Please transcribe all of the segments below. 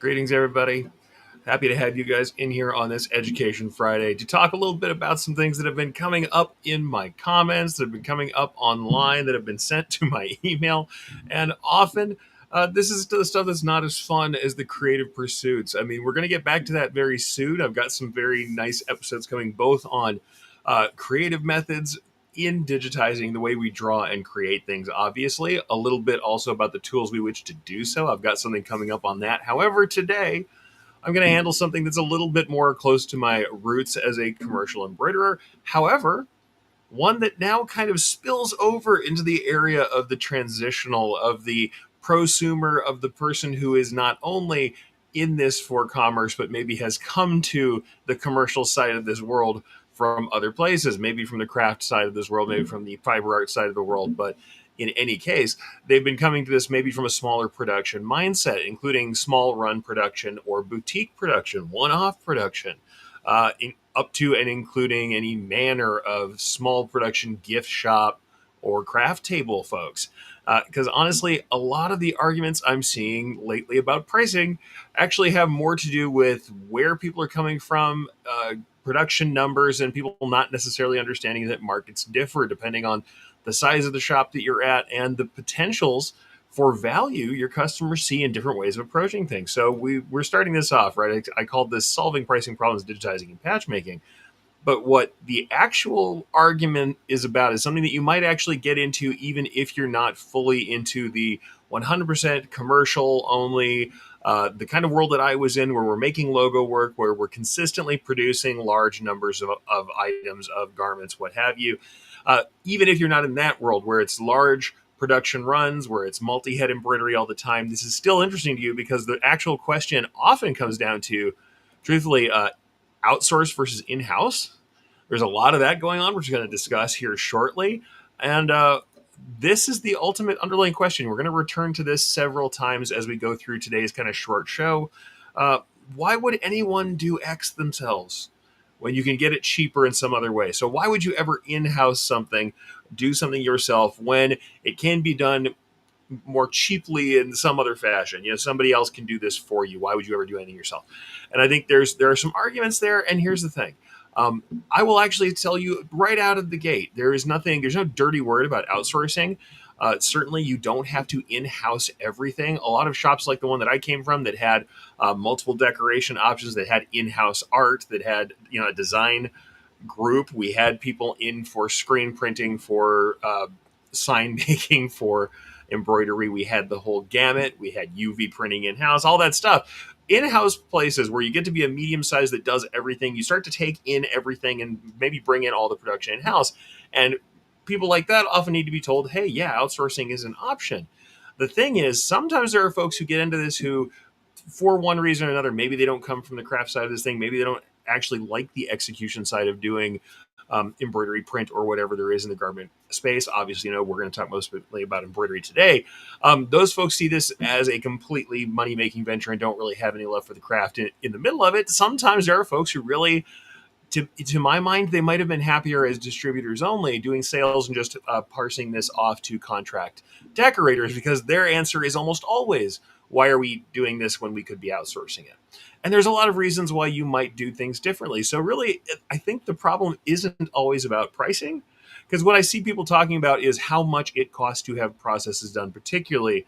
Greetings, everybody. Happy to have you guys in here on this Education Friday to talk a little bit about some things that have been coming up in my comments, that have been coming up online, that have been sent to my email. And often, this is the stuff that's not as fun as the creative pursuits. I mean, we're going to get back to that very soon. I've got some very nice episodes coming both on creative methods in digitizing the way we draw and create things, obviously, a little bit also about the tools we wish to do so. I've got something coming up on that. However, today, I'm going to handle something that's a little bit more close to my roots as a commercial embroiderer. However, one that now kind of spills over into the area of the transitional, of the prosumer, of the person who is not only in this for commerce, but maybe has come to the commercial side of this world from other places, maybe from the craft side of this world, maybe from the fiber art side of the world. But in any case, they've been coming to this maybe from a smaller production mindset, including small run production or boutique production, one off production, up to and including any manner of small production gift shop or craft table folks. Because honestly, a lot of the arguments I'm seeing lately about pricing actually have more to do with where people are coming from, production numbers, and people not necessarily understanding that markets differ depending on the size of the shop that you're at and the potentials for value your customers see in different ways of approaching things. So we're starting this off, right? I called this solving pricing problems, digitizing, and patchmaking. But what the actual argument is about is something that you might actually get into even if you're not fully into the 100% commercial only, the kind of world that I was in where we're making logo work, where we're consistently producing large numbers of items, of garments, what have you. Even if you're not in that world where it's large production runs, where it's multi-head embroidery all the time, this is still interesting to you because the actual question often comes down to, truthfully, outsource versus in-house. There's a lot of that going on, which we're going to discuss here shortly. And this is the ultimate underlying question. We're going to return to this several times as we go through today's kind of short show. Uh, why would anyone do X themselves when you can get it cheaper in some other way? So why would you ever in-house something, do something yourself when it can be done more cheaply in some other fashion? Somebody else can do this for you. Why would you ever do anything yourself? And I think there are some arguments there. And here's the thing. I will actually tell you right out of the gate, there's no dirty word about outsourcing. Certainly, you don't have to in-house everything. A lot of shops like the one that I came from that had multiple decoration options, that had in-house art, that had a design group. We had people in for screen printing, for sign making, for embroidery. We had the whole gamut. We had UV printing in-house, all that stuff. In-house places where you get to be a medium size that does everything, you start to take in everything and maybe bring in all the production in-house. And people like that often need to be told, hey, yeah, outsourcing is an option. The thing is, sometimes there are folks who get into this who, for one reason or another, maybe they don't come from the craft side of this thing, maybe they don't actually like the execution side of doing embroidery, print, or whatever there is in the garment space. Obviously, we're going to talk mostly about embroidery today. Those folks see this as a completely money-making venture and don't really have any love for the craft in the middle of it. Sometimes there are folks who really, to my mind, they might have been happier as distributors only, doing sales and just parsing this off to contract decorators, because their answer is almost always, why are we doing this when we could be outsourcing it? And there's a lot of reasons why you might do things differently. So really, I think the problem isn't always about pricing, because what I see people talking about is how much it costs to have processes done, particularly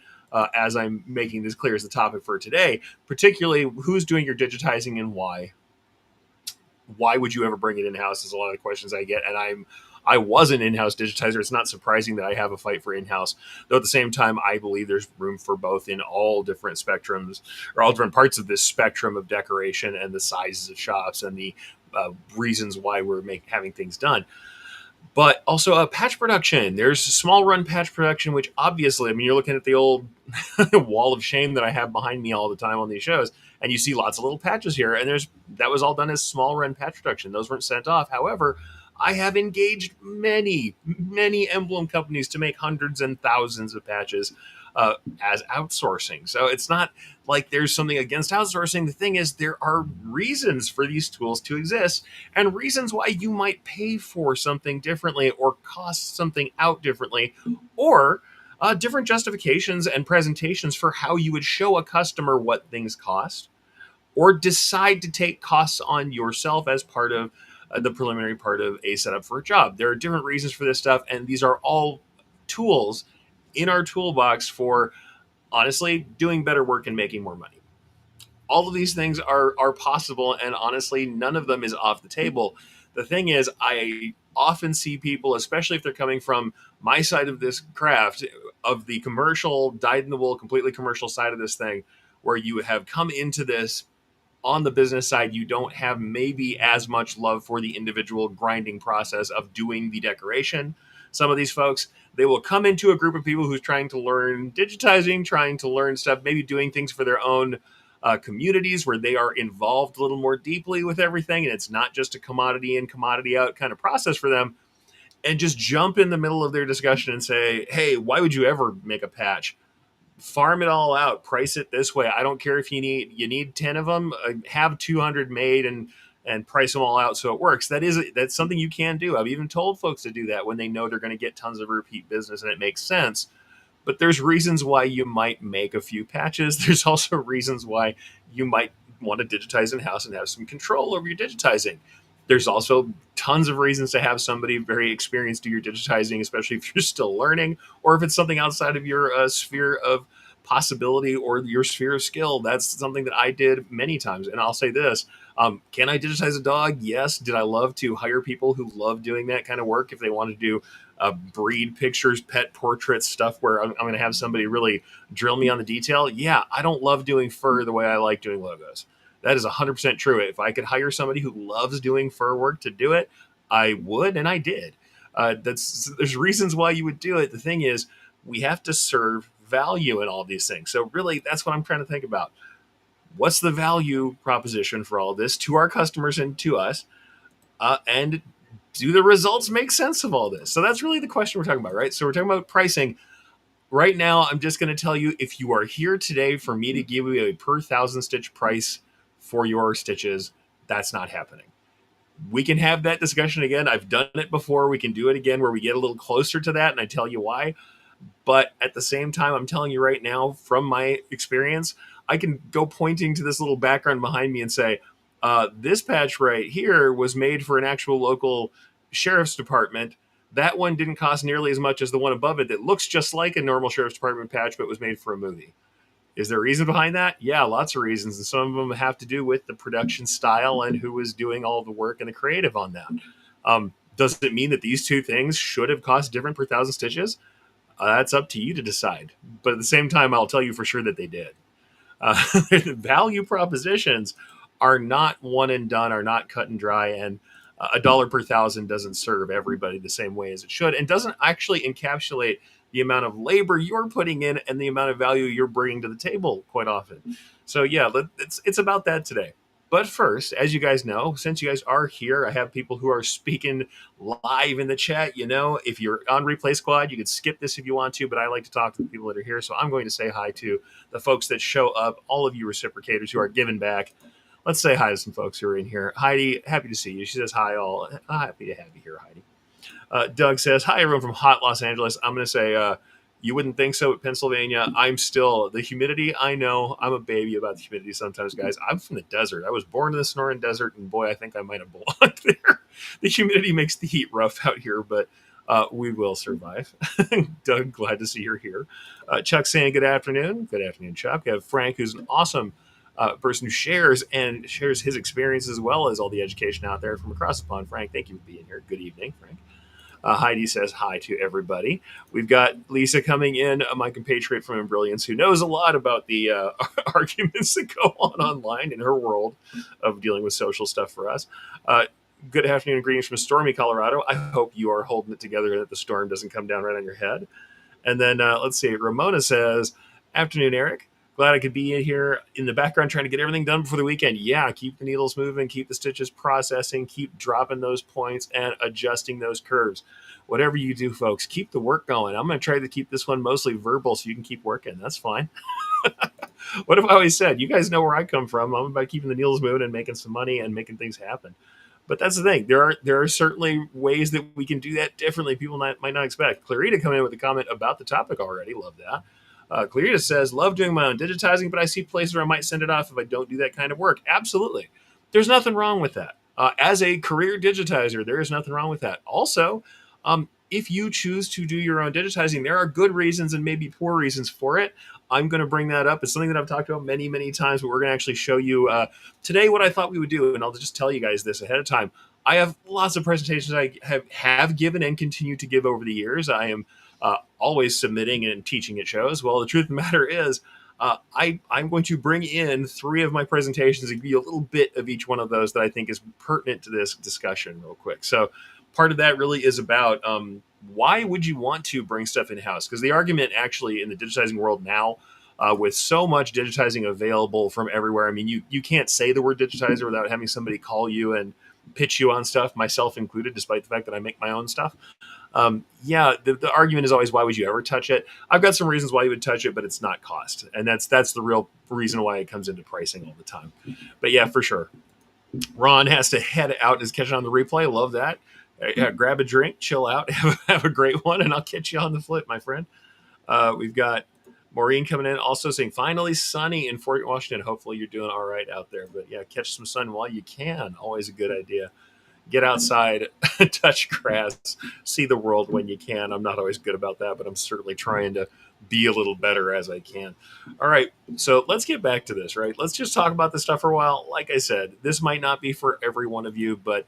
as I'm making this clear as the topic for today, particularly who's doing your digitizing and why. Why would you ever bring it in-house is a lot of the questions I get. And I was an in-house digitizer. It's not surprising that I have a fight for in-house, though at the same time, I believe there's room for both in all different spectrums, or all different parts of this spectrum of decoration and the sizes of shops and the reasons why we're having things done. But also patch production. There's small run patch production, which obviously, I mean, you're looking at the old wall of shame that I have behind me all the time on these shows, and you see lots of little patches here. And that was all done as small run patch production. Those weren't sent off. However, I have engaged many, many emblem companies to make hundreds and thousands of patches as outsourcing. So it's not like there's something against outsourcing. The thing is, there are reasons for these tools to exist and reasons why you might pay for something differently or cost something out differently, or different justifications and presentations for how you would show a customer what things cost, or decide to take costs on yourself as part of the preliminary part of a setup for a job. There are different reasons for this stuff, and these are all tools in our toolbox for honestly doing better work and making more money. All of these things are possible, and honestly none of them is off the table. The thing is, I often see people, especially if they're coming from my side of this craft, of the commercial, dyed in the wool, completely commercial side of this thing, where you have come into this on the business side, you don't have maybe as much love for the individual grinding process of doing the decoration. Some of these folks, they will come into a group of people who's trying to learn digitizing, trying to learn stuff, maybe doing things for their own communities where they are involved a little more deeply with everything. And it's not just a commodity in, commodity out kind of process for them. And just jump in the middle of their discussion and say, hey, why would you ever make a patch? Farm it all out, price it this way. I don't care if you need 10 of them, have 200 made and price them all out so it works. That's something you can do. I've even told folks to do that when they know they're going to get tons of repeat business and it makes sense. But there's reasons why you might make a few patches. There's also reasons why you might want to digitize in-house and have some control over your digitizing. There's also tons of reasons to have somebody very experienced do your digitizing, especially if you're still learning, or if it's something outside of your sphere of possibility or your sphere of skill. That's something that I did many times. And I'll say this, can I digitize a dog? Yes. Did I love to hire people who love doing that kind of work if they want to do breed pictures, pet portraits, stuff where I'm going to have somebody really drill me on the detail? Yeah, I don't love doing fur the way I like doing logos. That is 100% true. If I could hire somebody who loves doing fur work to do it, I would, and I did. There's reasons why you would do it. The thing is, we have to serve value in all these things. So really, that's what I'm trying to think about. What's the value proposition for all this to our customers and to us? And do the results make sense of all this? So that's really the question we're talking about, right? So we're talking about pricing. Right now, I'm just going to tell you, if you are here today for me to give you a per 1,000 stitch price for your stitches, that's not happening. We can have that discussion again. I've done it before. We can do it again where we get a little closer to that, and I tell you why. But at the same time, I'm telling you right now, from my experience, I can go pointing to this little background behind me and say, this patch right here was made for an actual local sheriff's department. That one didn't cost nearly as much as the one above it that looks just like a normal sheriff's department patch, but was made for a movie. Is there a reason behind that? Yeah, lots of reasons. And some of them have to do with the production style and who was doing all the work and the creative on that. Does it mean that these two things should have cost different per 1,000 stitches? That's up to you to decide. But at the same time, I'll tell you for sure that they did. Value propositions are not one and done, are not cut and dry, and a dollar per 1,000 doesn't serve everybody the same way as it should, and doesn't actually encapsulate the amount of labor you're putting in and the amount of value you're bringing to the table quite often. So yeah, it's about that today. But first, as you guys know, since you guys are here, I have people who are speaking live in the chat. You know, if you're on Replay Squad, you can skip this if you want to, but I like to talk to the people that are here. So I'm going to say hi to the folks that show up, all of you reciprocators who are giving back. Let's say hi to some folks who are in here. Heidi, happy to see you. She says hi all. Happy to have you here, Heidi. Doug says, hi, everyone from hot Los Angeles. I'm going to say, you wouldn't think so, but Pennsylvania, I'm still, the humidity, I know, I'm a baby about the humidity sometimes, guys. I'm from the desert. I was born in the Sonoran Desert, and boy, I think I might have belonged there. The humidity makes the heat rough out here, but we will survive. Doug, glad to see you're here. Chuck saying good afternoon. Good afternoon, Chuck. We have Frank, who's an awesome person who shares his experience as well as all the education out there from across the pond. Frank, thank you for being here. Good evening, Frank. Heidi says hi to everybody. We've got Lisa coming in, my compatriot from Brilliance, who knows a lot about the arguments that go on online in her world of dealing with social stuff for us. Good afternoon and greetings from stormy Colorado. I hope you are holding it together, that the storm doesn't come down right on your head. And then let's see, Ramona says, afternoon, Eric. Glad I could be in here in the background trying to get everything done before the weekend. Yeah, keep the needles moving, keep the stitches processing, keep dropping those points and adjusting those curves. Whatever you do, folks, keep the work going. I'm going to try to keep this one mostly verbal so you can keep working. That's fine. What have I always said? You guys know where I come from. I'm about keeping the needles moving and making some money and making things happen. But that's the thing. There are certainly ways that we can do that differently. People might not expect. Clarita coming in with a comment about the topic already. Love that. Clarita says, "Love doing my own digitizing, but I see places where I might send it off if I don't do that kind of work." Absolutely, there's nothing wrong with that. As a career digitizer, there is nothing wrong with that. Also, if you choose to do your own digitizing, there are good reasons and maybe poor reasons for it. I'm going to bring that up. It's something that I've talked about many, many times, but we're going to actually show you today what I thought we would do. And I'll just tell you guys this ahead of time. I have lots of presentations I have given and continue to give over the years. I am always submitting and teaching at shows. Well, the truth of the matter is, I'm going to bring in three of my presentations and give you a little bit of each one of those that I think is pertinent to this discussion real quick. So part of that really is about why would you want to bring stuff in-house? Because the argument actually in the digitizing world now, with so much digitizing available from everywhere, I mean, you can't say the word digitizer without having somebody call you and pitch you on stuff, myself included, despite the fact that I make my own stuff. Yeah, the argument is always, why would you ever touch it? I've got some reasons why you would touch it, but it's not cost. And that's the real reason why it comes into pricing all the time. But yeah, for sure. Ron has to head out and is catching on the replay. Love that. Grab a drink, chill out, have a great one, and I'll catch you on the flip, my friend. We've got Maureen coming in also saying, finally sunny in Fort Washington. Hopefully you're doing all right out there. But yeah, catch some sun while you can. Always a good idea. Get outside, touch grass, see the world when you can. I'm not always good about that, but I'm certainly trying to be a little better as I can. All right, so let's get back to this, right? Let's just talk about this stuff for a while. Like I said, this might not be for every one of you, but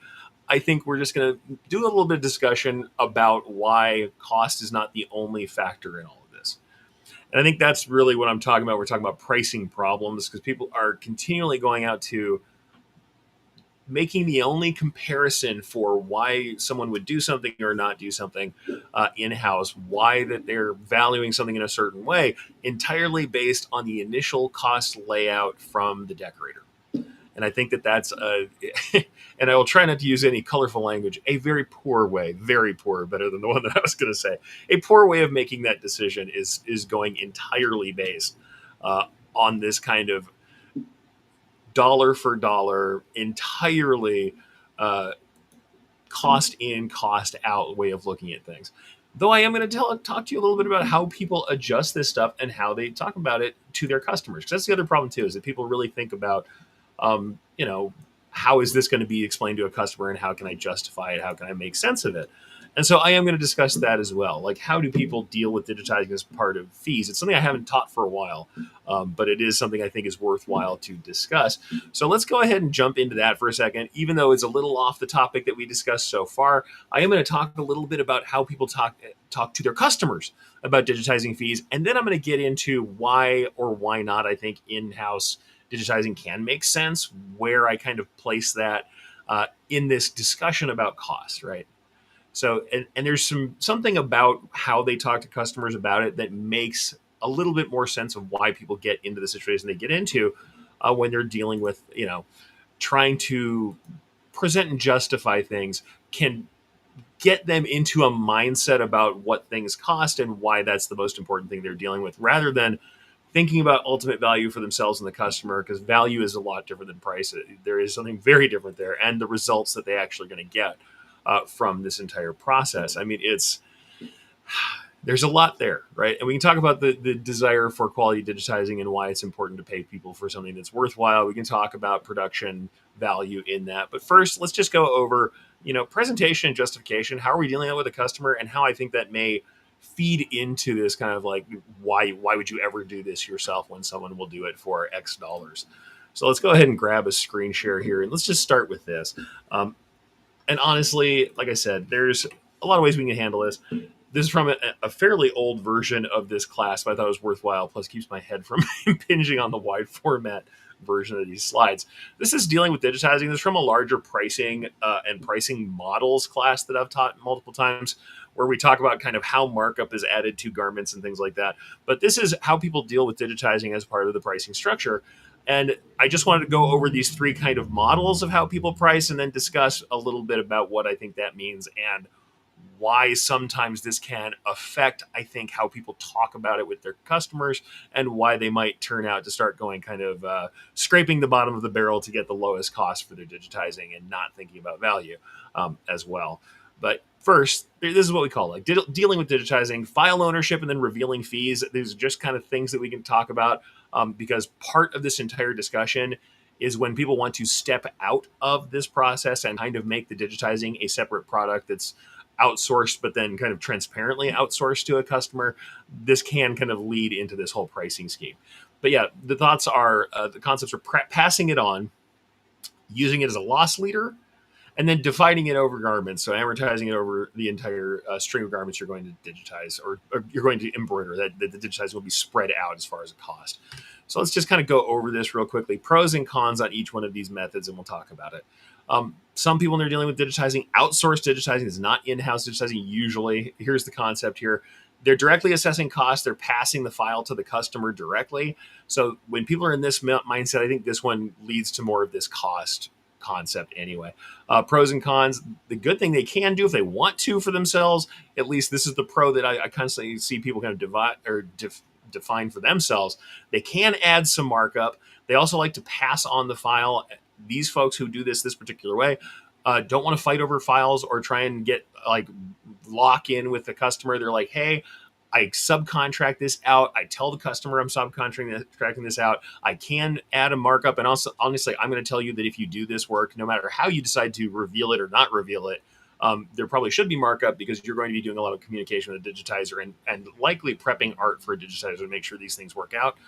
I think we're just going to do a little bit of discussion about why cost is not the only factor in all of this. And I think that's really what I'm talking about. We're talking about pricing problems because people are continually going out to making the only comparison for why someone would do something or not do something in-house, why that they're valuing something in a certain way, entirely based on the initial cost layout from the decorator. And I think that that's and I will try not to use any colorful language, a very poor way, very poor, better than the one that I was going to say. A poor way of making that decision is going entirely based on this kind of dollar for dollar, entirely cost in, cost out way of looking at things. Though I am going to talk to you a little bit about how people adjust this stuff and how they talk about it to their customers. Because that's the other problem too, is that people really think about, how is this going to be explained to a customer and how can I justify it? How can I make sense of it? And so I am going to discuss that as well. Like, how do people deal with digitizing as part of fees? It's something I haven't taught for a while, but it is something I think is worthwhile to discuss. So let's go ahead and jump into that for a second. Even though it's a little off the topic that we discussed so far, I am going to talk a little bit about how people talk to their customers about digitizing fees. And then I'm going to get into why or why not I think in-house digitizing can make sense, where I kind of place that in this discussion about cost, right? So, and there's something about how they talk to customers about it that makes a little bit more sense of why people get into the situation they get into when they're dealing with, trying to present and justify things, can get them into a mindset about what things cost and why that's the most important thing they're dealing with, rather than thinking about ultimate value for themselves and the customer, because value is a lot different than price. There is something very different there, and the results that they actually going to get from this entire process. I mean, there's a lot there, right? And we can talk about the desire for quality digitizing and why it's important to pay people for something that's worthwhile. We can talk about production value in that. But first, let's just go over, presentation and justification. How are we dealing with a customer, and how I think that may feed into this kind of like, why would you ever do this yourself when someone will do it for X dollars? So let's go ahead and grab a screen share here, and let's just start with this. And honestly, like I said, there's a lot of ways we can handle this. This is from a fairly old version of this class, but I thought it was worthwhile. Plus, keeps my head from impinging on the wide format version of these slides. This is dealing with digitizing. This is from a larger pricing and pricing models class that I've taught multiple times, where we talk about kind of how markup is added to garments and things like that. But this is how people deal with digitizing as part of the pricing structure. And I just wanted to go over these three kind of models of how people price, and then discuss a little bit about what I think that means and why sometimes this can affect, I think, how people talk about it with their customers, and why they might turn out to start going kind of scraping the bottom of the barrel to get the lowest cost for their digitizing and not thinking about value as well. But first, this is what we call like dealing with digitizing, file ownership, and then revealing fees. These are just kind of things that we can talk about because part of this entire discussion is when people want to step out of this process and kind of make the digitizing a separate product that's outsourced, but then kind of transparently outsourced to a customer. This can kind of lead into this whole pricing scheme. But yeah, the thoughts are the concepts are passing it on, using it as a loss leader, and then dividing it over garments. So amortizing it over the entire string of garments you're going to digitize, or you're going to embroider. That the digitizing will be spread out as far as a cost. So let's just kind of go over this real quickly. Pros and cons on each one of these methods, and we'll talk about it. Some people, when they're dealing with digitizing, outsourced digitizing is not in-house digitizing usually. Here's the concept here. They're directly assessing costs. They're passing the file to the customer directly. So when people are in this mindset, I think this one leads to more of this cost concept anyway. Pros and cons. The good thing they can do if they want to for themselves, at least this is the pro that I constantly see people kind of define for themselves. They can add some markup. They also like to pass on the file. These folks who do this particular way don't want to fight over files or try and get like lock in with the customer. They're like, hey, I subcontract this out. I tell the customer I'm subcontracting this out. I can add a markup. And also, honestly, I'm going to tell you that if you do this work, no matter how you decide to reveal it or not reveal it, there probably should be markup because you're going to be doing a lot of communication with a digitizer and likely prepping art for a digitizer to make sure these things work out.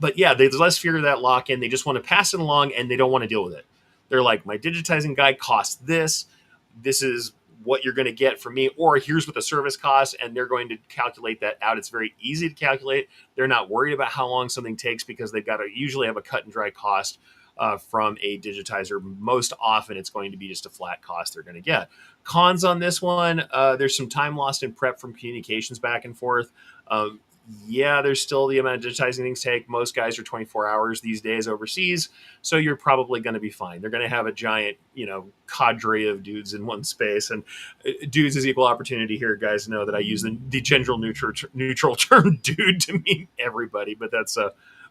But yeah, there's less fear of that lock in. They just want to pass it along and they don't want to deal with it. They're like, my digitizing guide costs this. This is what you're going to get from me, or here's what the service costs, and they're going to calculate that out. It's very easy to calculate. They're not worried about how long something takes because they've got to usually have a cut and dry cost from a digitizer. Most often it's going to be just a flat cost they're going to get. Cons on this one, there's some time lost in prep from communications back and forth. Yeah, there's still the amount of digitizing things take. Most guys are 24 hours these days overseas, so you're probably going to be fine. They're going to have a giant, cadre of dudes in one space, and dudes is equal opportunity here. Guys know that I use the general neutral term "dude" to mean everybody, but that's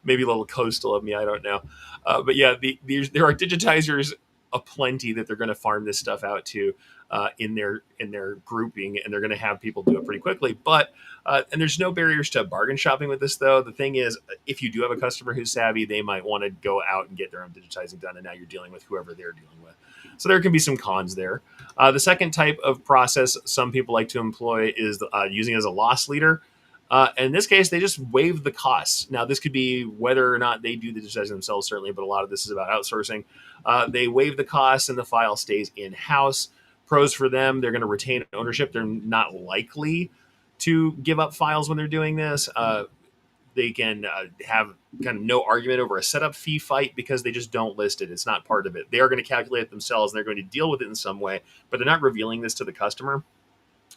maybe a little coastal of me. I don't know, but yeah, there are digitizers aplenty that they're going to farm this stuff out to in their grouping, and they're going to have people do it pretty quickly. But and there's no barriers to bargain shopping with this, though. The thing is, if you do have a customer who's savvy, they might want to go out and get their own digitizing done, and now you're dealing with whoever they're dealing with. So there can be some cons there. The second type of process some people like to employ is using it as a loss leader. In this case, they just waive the costs. Now, this could be whether or not they do the digitizing themselves, certainly, but a lot of this is about outsourcing. They waive the costs and the file stays in-house. Pros for them, they're going to retain ownership. They're not likely to give up files when they're doing this. They can have kind of no argument over a setup fee fight because they just don't list it. It's not part of it. They are going to calculate it themselves and they're going to deal with it in some way, but they're not revealing this to the customer.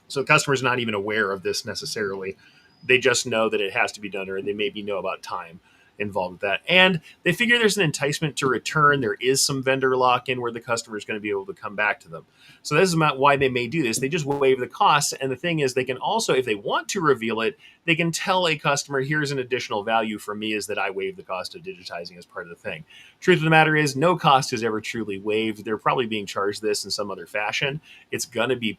So the customer's not even aware of this necessarily. They just know that it has to be done, or they maybe know about time involved with that. And they figure there's an enticement to return. There is some vendor lock-in where the customer is going to be able to come back to them. So this is about why they may do this. They just waive the costs. And the thing is, they can also, if they want to reveal it, they can tell a customer, here's an additional value for me is that I waive the cost of digitizing as part of the thing. Truth of the matter is, no cost is ever truly waived. They're probably being charged this in some other fashion. It's going to be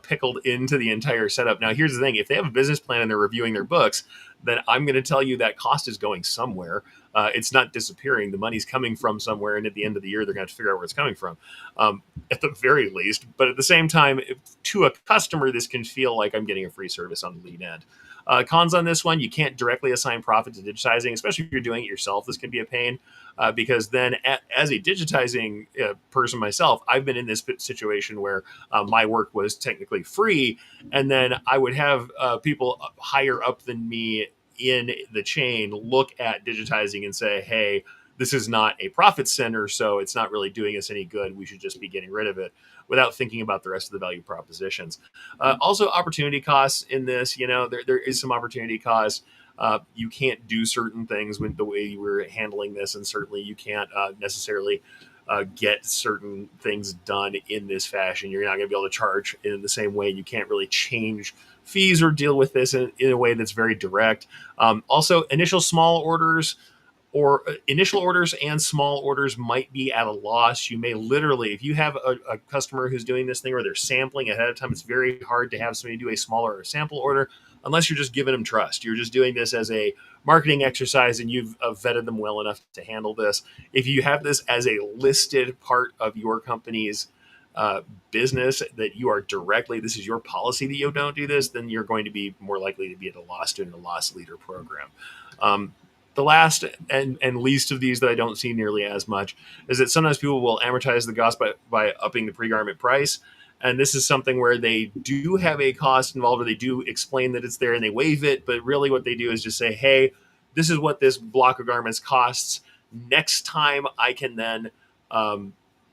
pickled into the entire setup. Now, here's the thing. If they have a business plan and they're reviewing their books, then I'm going to tell you that cost is going somewhere. It's not disappearing. The money's coming from somewhere. And at the end of the year, they're going to have to figure out where it's coming from at the very least. But at the same time, to a customer, this can feel like I'm getting a free service on the lead end. Cons on this one, you can't directly assign profit to digitizing, especially if you're doing it yourself. This can be a pain because then as a digitizing person myself, I've been in this situation where my work was technically free. And then I would have people higher up than me in the chain look at digitizing and say, hey, this is not a profit center, so it's not really doing us any good. We should just be getting rid of it without thinking about the rest of the value propositions. Also, opportunity costs in this, there is some opportunity costs. You can't do certain things with the way you were handling this, and certainly you can't necessarily get certain things done in this fashion. You're not going to be able to charge in the same way. You can't really change fees or deal with this in a way that's very direct. Also, initial orders and small orders might be at a loss. You may literally, if you have a customer who's doing this thing or they're sampling ahead of time, it's very hard to have somebody do a smaller sample order unless you're just giving them trust. You're just doing this as a marketing exercise and you've vetted them well enough to handle this. If you have this as a listed part of your company's uh, business that you are directly, this is your policy that you don't do this, then you're going to be more likely to be at a loss doing a loss leader program. Um, the last and least of these that I don't see nearly as much is that sometimes people will amortize the cost by upping the pre-garment price. And this is something where they do have a cost involved, or they do explain that it's there and they waive it. But really what they do is just say, hey, this is what this block of garments costs. Next time I can then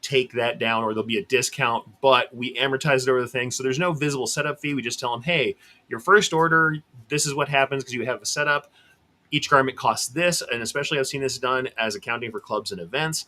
take that down, or there'll be a discount, but we amortize it over the thing. So there's no visible setup fee. We just tell them, hey, your first order, this is what happens because you have a setup. Each garment costs this, and especially I've seen this done as accounting for clubs and events,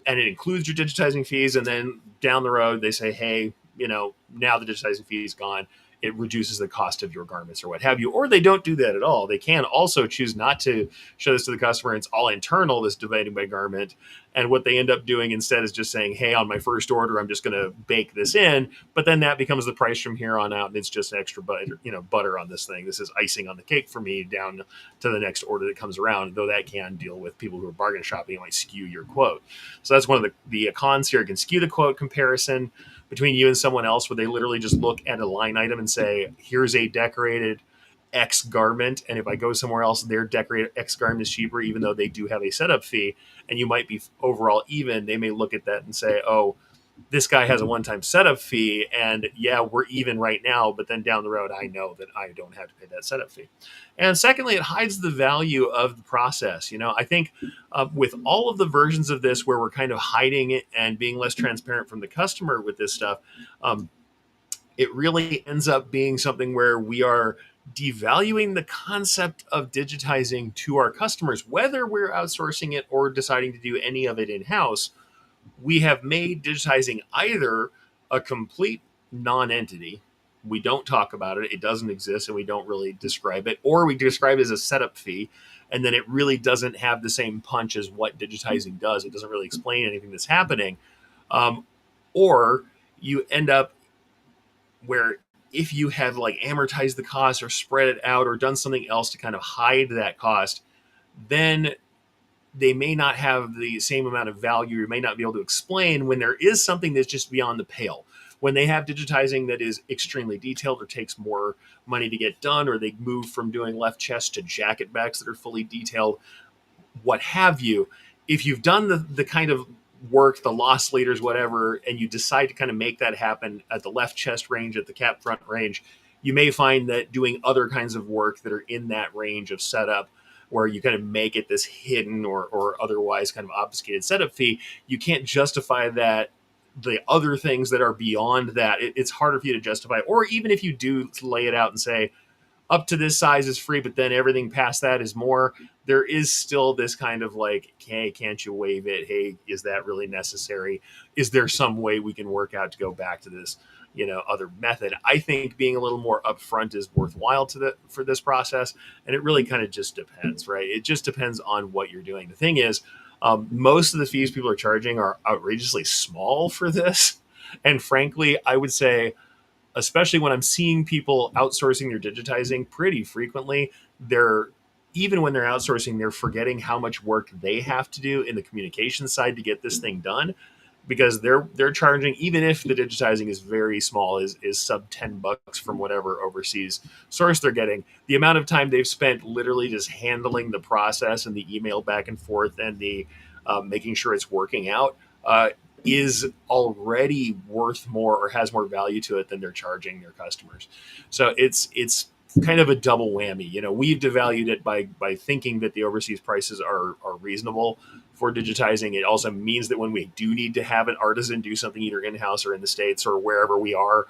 and it includes your digitizing fees. And then down the road, they say, hey, now the digitizing fee is gone. It reduces the cost of your garments or what have you. Or they don't do that at all. They can also choose not to show this to the customer. It's all internal, this dividing by garment. And what they end up doing instead is just saying, hey, on my first order, I'm just going to bake this in. But then that becomes the price from here on out. And it's just extra butter on this thing. This is icing on the cake for me down to the next order that comes around, though that can deal with people who are bargain shopping. It might skew your quote. So that's one of the cons here. It can skew the quote comparison between you and someone else, where they literally just look at a line item and say, here's a decorated X garment. And if I go somewhere else, their decorated X garment is cheaper, even though they do have a setup fee. And you might be overall even. They may look at that and say, oh, this guy has a one-time setup fee, and yeah, we're even right now, but then down the road, I know that I don't have to pay that setup fee. And secondly, it hides the value of the process. I think with all of the versions of this where we're kind of hiding it and being less transparent from the customer with this stuff, it really ends up being something where we are devaluing the concept of digitizing to our customers, whether we're outsourcing it or deciding to do any of it in-house. We have made digitizing either a complete non-entity. We don't talk about it. It doesn't exist, and we don't really describe it. Or we describe it as a setup fee, and then it really doesn't have the same punch as what digitizing does. It doesn't really explain anything that's happening. Or you end up where if you have amortized the cost or spread it out or done something else to kind of hide that cost, then they may not have the same amount of value. You may not be able to explain when there is something that's just beyond the pale. When they have digitizing that is extremely detailed or takes more money to get done, or they move from doing left chest to jacket backs that are fully detailed, what have you, if you've done the kind of work, the loss leaders, whatever, and you decide to kind of make that happen at the left chest range, at the cap front range, you may find that doing other kinds of work that are in that range of setup, where you kind of make it this hidden or otherwise kind of obfuscated setup fee, you can't justify that. The other things that are beyond that, it's harder for you to justify. Or even if you do lay it out and say, up to this size is free, but then everything past that is more, there is still this kind of hey, can't you waive it? Hey, is that really necessary? Is there some way we can work out to go back to this, other method? I think being a little more upfront is worthwhile for this process. And it really kind of just depends, right? It just depends on what you're doing. The thing is, most of the fees people are charging are outrageously small for this. And frankly, I would say, especially when I'm seeing people outsourcing their digitizing pretty frequently, even when they're outsourcing, they're forgetting how much work they have to do in the communication side to get this thing done, because they're charging, even if the digitizing is very small, is sub $10 from whatever overseas source they're getting. The amount of time they've spent literally just handling the process and the email back and forth and the making sure it's working out is already worth more or has more value to it than they're charging their customers. So it's kind of a double whammy. We've devalued it by thinking that the overseas prices are reasonable for digitizing. It also means that when we do need to have an artisan do something either in-house or in the States or wherever we are,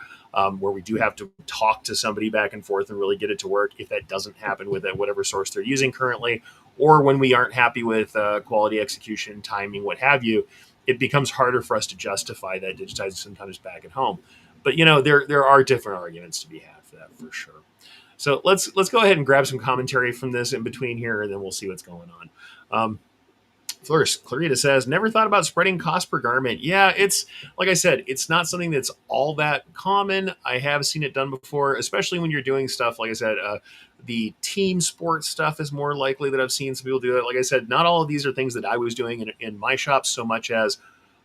where we do have to talk to somebody back and forth and really get it to work, if that doesn't happen with whatever source they're using currently, or when we aren't happy with quality, execution, timing, what have you, it becomes harder for us to justify that digitizing sometimes back at home. But there are different arguments to be had for that for sure. So let's go ahead and grab some commentary from this in between here, and then we'll see what's going on. First, Clarita says, never thought about spreading cost per garment. Yeah, it's like I said, it's not something that's all that common. I have seen it done before, especially when you're doing stuff, like I said, the team sports stuff is more likely that I've seen some people do it. Like I said, not all of these are things that I was doing in my shop so much as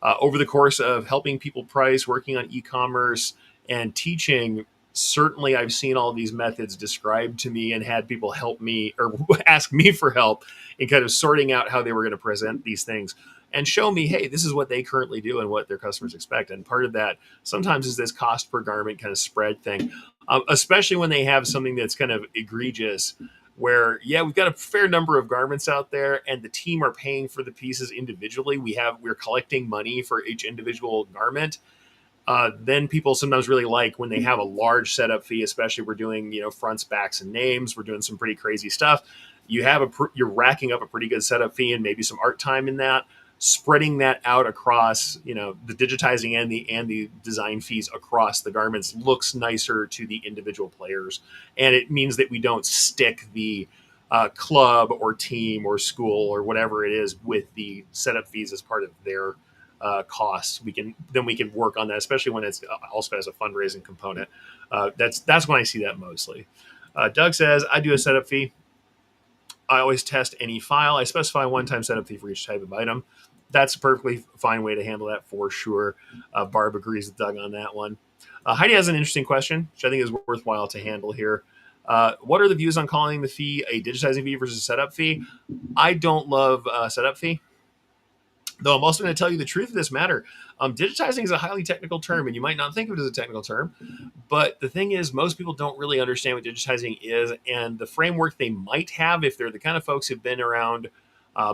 over the course of helping people price, working on e-commerce, and teaching. Certainly, I've seen all these methods described to me and had people help me or ask me for help in kind of sorting out how they were going to present these things and show me, hey, this is what they currently do and what their customers expect. And part of that sometimes is this cost per garment kind of spread thing, especially when they have something that's kind of egregious where, yeah, we've got a fair number of garments out there and the team are paying for the pieces individually. We're collecting money for each individual garment. Then people sometimes really like when they have a large setup fee, especially we're doing, fronts, backs, and names. We're doing some pretty crazy stuff. You're racking up a pretty good setup fee and maybe some art time in that, spreading that out across, the digitizing and the design fees across the garments looks nicer to the individual players. And it means that we don't stick the club or team or school or whatever it is with the setup fees as part of their costs. We can work on that, especially when it's also has a fundraising component. That's when I see that mostly. Doug says, I do a setup fee. I always test any file. I specify one-time setup fee for each type of item. That's a perfectly fine way to handle that for sure. Barb agrees with Doug on that one. Heidi has an interesting question, which I think is worthwhile to handle here. What are the views on calling the fee a digitizing fee versus a setup fee? I don't love setup fee. Though I'm also going to tell you the truth of this matter. Digitizing is a highly technical term, and you might not think of it as a technical term. But the thing is, most people don't really understand what digitizing is, and the framework they might have, if they're the kind of folks who've been around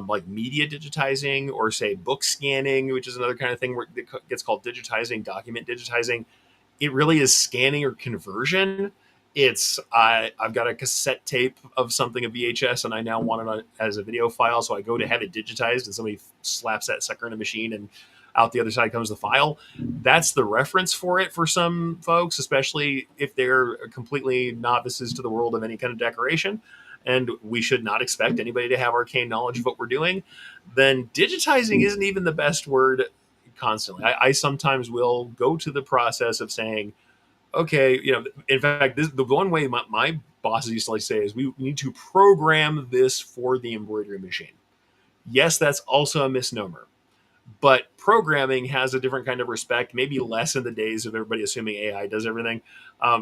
like media digitizing or, say, book scanning, which is another kind of thing where it gets called digitizing, document digitizing. It really is scanning or conversion. I've got a cassette tape of something, a VHS, and I now want it as a video file. So I go to have it digitized, and somebody slaps that sucker in a machine, and out the other side comes the file. That's the reference for it for some folks, especially if they're completely novices to the world of any kind of decoration. And we should not expect anybody to have arcane knowledge of what we're doing. Then digitizing isn't even the best word constantly. I sometimes will go to the process of saying, okay, in fact, the one way my bosses used to like say is we need to program this for the embroidery machine. Yes, that's also a misnomer, but programming has a different kind of respect, maybe less in the days of everybody assuming AI does everything.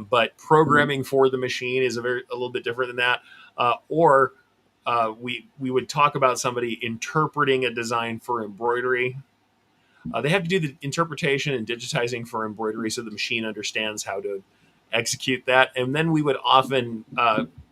But programming for the machine is a little bit different than that. Or we would talk about somebody interpreting a design for embroidery. They have to do the interpretation and digitizing for embroidery so the machine understands how to execute that. And then we would often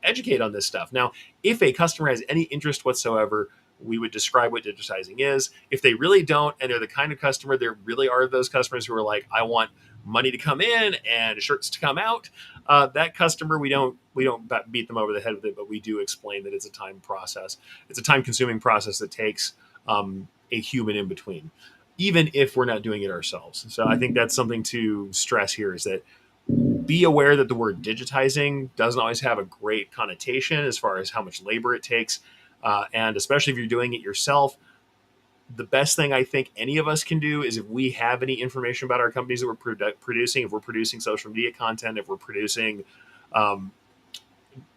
educate on this stuff. Now, if a customer has any interest whatsoever, we would describe what digitizing is. If they really don't, and they're the kind of customer, there really are those customers who are like, I want money to come in and shirts to come out. That customer, we don't beat them over the head with it, but we do explain that it's a time process. It's a time-consuming process that takes a human in between, even if we're not doing it ourselves. So I think that's something to stress here is that be aware that the word digitizing doesn't always have a great connotation as far as how much labor it takes. And especially if you're doing it yourself, the best thing I think any of us can do is if we have any information about our companies that we're producing, if we're producing social media content, if we're producing,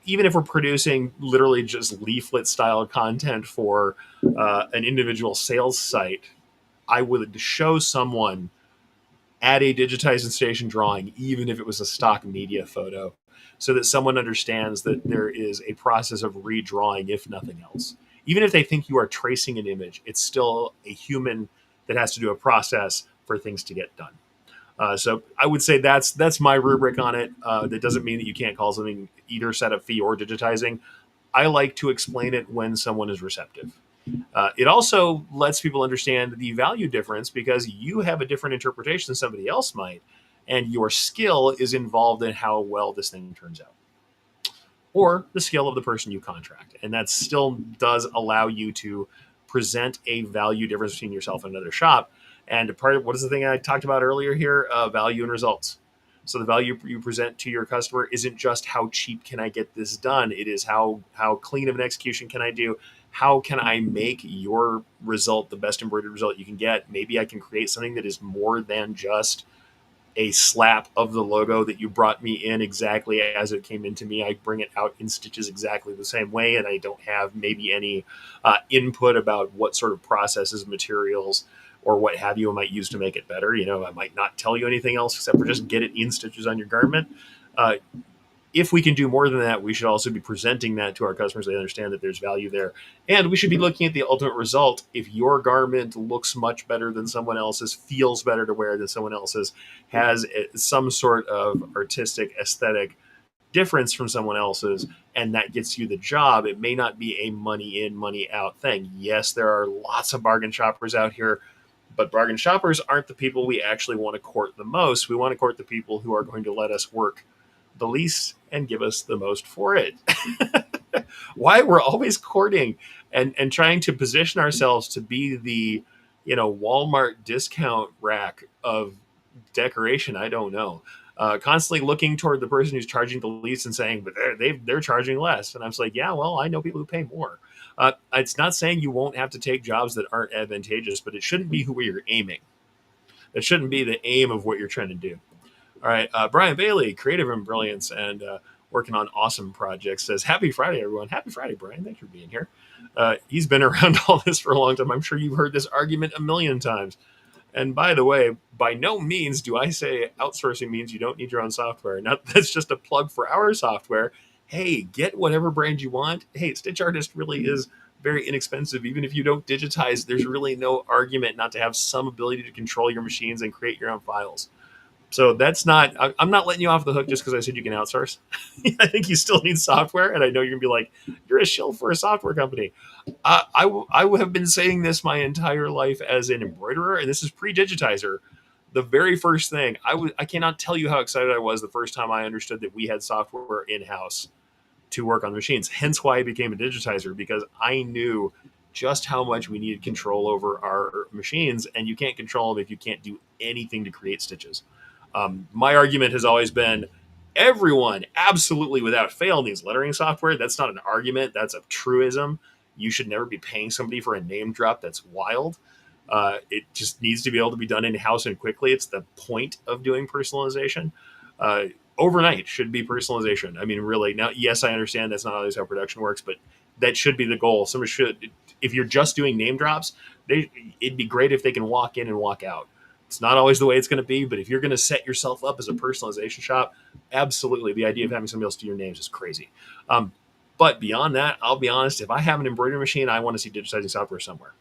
even if we're producing literally just leaflet style content for an individual sales site, I would show someone at a digitizing station drawing, even if it was a stock media photo, so that someone understands that there is a process of redrawing, if nothing else. Even if they think you are tracing an image, it's still a human that has to do a process for things to get done. So I would say that's my rubric on it. That doesn't mean that you can't call something either setup fee or digitizing. I like to explain it when someone is receptive. It also lets people understand the value difference because you have a different interpretation than somebody else might, and your skill is involved in how well this thing turns out, or the skill of the person you contract. And that still does allow you to present a value difference between yourself and another shop. And part of what is the thing I talked about earlier here? Value and results. So the value you present to your customer isn't just how cheap can I get this done. It is how clean of an execution can I do? How can I make your result the best embroidered result you can get? Maybe I can create something that is more than just a slap of the logo that you brought me in exactly as it came into me. I bring it out in stitches exactly the same way, and I don't have maybe any input about what sort of processes, materials, or what have you I might use to make it better. I might not tell you anything else except for just get it in stitches on your garment. Uh, if we can do more than that, we should also be presenting that to our customers. They understand that there's value there. And we should be looking at the ultimate result. If your garment looks much better than someone else's, feels better to wear than someone else's, has some sort of artistic aesthetic difference from someone else's, and that gets you the job, it may not be a money in, money out thing. Yes, there are lots of bargain shoppers out here, but bargain shoppers aren't the people we actually want to court the most. We want to court the people who are going to let us work the least and give us the most for it. Why we're always courting and trying to position ourselves to be the Walmart discount rack of decoration, I don't know. Constantly looking toward the person who's charging the least and saying, but they're charging less, and I'm just like, yeah, well, I know people who pay more. It's not saying you won't have to take jobs that aren't advantageous, but it shouldn't be who you're aiming. That shouldn't be the aim of what you're trying to do. All right, Brian Bailey, creative and brilliance, and working on awesome projects, says, "Happy Friday, everyone! Happy Friday, Brian. Thanks for being here." He's been around all this for a long time. I'm sure you've heard this argument a million times. And by the way, by no means do I say outsourcing means you don't need your own software. Now, that's just a plug for our software. Hey, get whatever brand you want. Hey, Stitch Artist really is very inexpensive. Even if you don't digitize, there's really no argument not to have some ability to control your machines and create your own files. So that's not, I'm not letting you off the hook just because I said you can outsource. I think you still need software. And I know you're going to be like, you're a shill for a software company. I have been saying this my entire life as an embroiderer, and this is pre-digitizer. The very first thing, I cannot tell you how excited I was the first time I understood that we had software in-house to work on the machines. Hence why I became a digitizer, because I knew just how much we needed control over our machines, and you can't control them if you can't do anything to create stitches. My argument has always been everyone absolutely without fail needs lettering software. That's not an argument. That's a truism. You should never be paying somebody for a name drop. That's wild. It just needs to be able to be done in-house and quickly. It's the point of doing personalization. Uh, Overnight should be personalization. I mean, really. Now, yes, I understand that's not always how production works, but that should be the goal. Someone should, if you're just doing name drops, it'd be great if they can walk in and walk out. It's not always the way it's going to be, but if you're going to set yourself up as a personalization shop, absolutely, the idea of having somebody else do your names is crazy. But beyond that, I'll be honest, if I have an embroidery machine, I want to see digitizing software somewhere.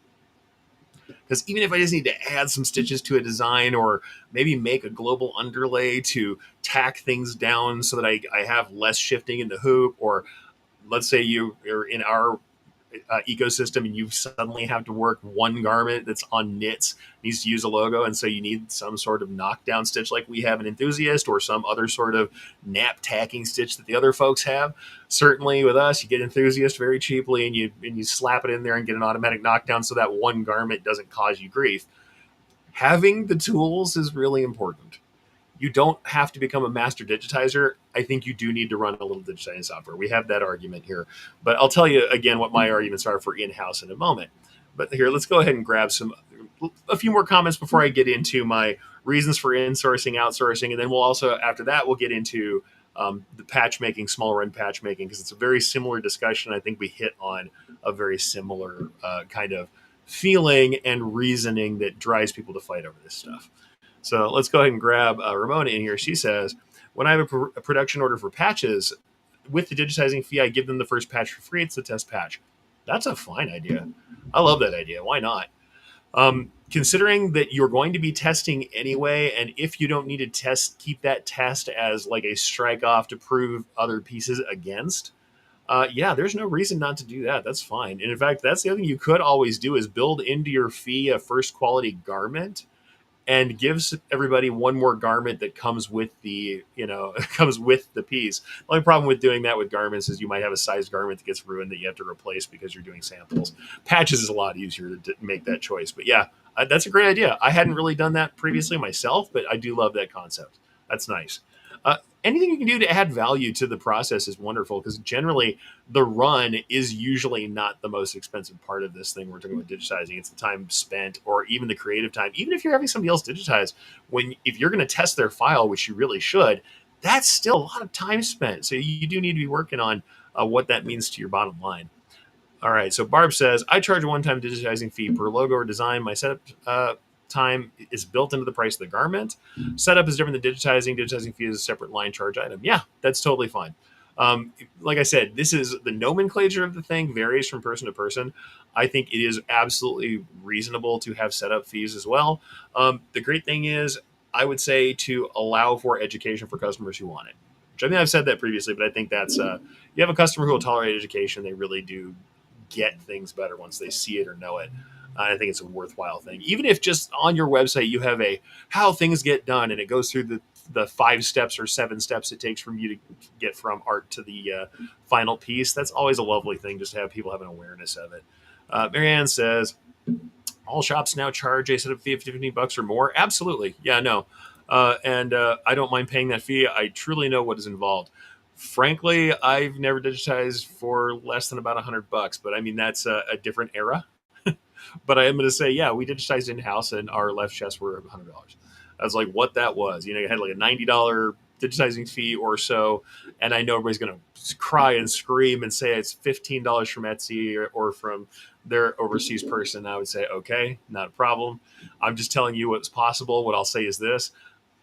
Because even if I just need to add some stitches to a design or maybe make a global underlay to tack things down so that I have less shifting in the hoop, or let's say you are in our ecosystem and you suddenly have to work one garment that's on knits, needs to use a logo, and so you need some sort of knockdown stitch like we have an Enthusiast, or some other sort of nap tacking stitch that the other folks have. Certainly with us, you get Enthusiast very cheaply, and you slap it in there and get an automatic knockdown so that one garment doesn't cause you grief. Having the tools is really important. You don't have to become a master digitizer. I think you do need to run a little digitizing software. We have that argument here. But I'll tell you again what my arguments are for in-house in a moment. But here, let's go ahead and grab a few more comments before I get into my reasons for insourcing, outsourcing. And then we'll also, after that, we'll get into the patch making, small run patch making, because it's a very similar discussion. I think we hit on a very similar kind of feeling and reasoning that drives people to fight over this stuff. So let's go ahead and grab Ramona in here. She says, when I have a production order for patches, with the digitizing fee, I give them the first patch for free. It's the test patch. That's a fine idea. I love that idea. Why not? Considering that you're going to be testing anyway, and if you don't need to test, keep that test as like a strike off to prove other pieces against. Yeah, there's no reason not to do that. That's fine. And in fact, that's the other thing you could always do is build into your fee a first quality garment. and gives everybody one more garment that comes with the, comes with the piece. The only problem with doing that with garments is you might have a sized garment that gets ruined that you have to replace because you're doing samples. Patches is a lot easier to make that choice. But yeah, that's a great idea. I hadn't really done that previously myself, but I do love that concept. That's nice. Anything you can do to add value to the process is wonderful, because generally the run is usually not the most expensive part of this thing we're talking about digitizing. It's the time spent, or even the creative time. Even if you're having somebody else digitize, if you're going to test their file, which you really should, that's still a lot of time spent. So you do need to be working on what that means to your bottom line. All right. So Barb says, I charge a one-time digitizing fee per logo or design. My setup time is built into the price of the garment. Setup is different than digitizing. Digitizing fee is a separate line charge item. Yeah, that's totally fine. Like I said, this is the nomenclature of the thing varies from person to person. I think it is absolutely reasonable to have setup fees as well. The great thing is, I would say to allow for education for customers who want it. Which I mean, I've said that previously, but I think that's you have a customer who will tolerate education. They really do get things better once they see it or know it. I think it's a worthwhile thing. Even if just on your website you have a how things get done, and it goes through the 5 steps or 7 steps it takes from you to get from art to the final piece. That's always a lovely thing, just to have people have an awareness of it. Marianne says, all shops now charge a setup fee of $15 or more. Absolutely. Yeah, no. And I don't mind paying that fee. I truly know what is involved. Frankly, I've never digitized for less than about $100, but I mean, that's a different era. But I am going to say, yeah, we digitized in-house and our left chests were $100. I was like, what that was. You had like a $90 digitizing fee or so. And I know everybody's going to cry and scream and say it's $15 from Etsy or from their overseas person. I would say, okay, not a problem. I'm just telling you what's possible. What I'll say is this.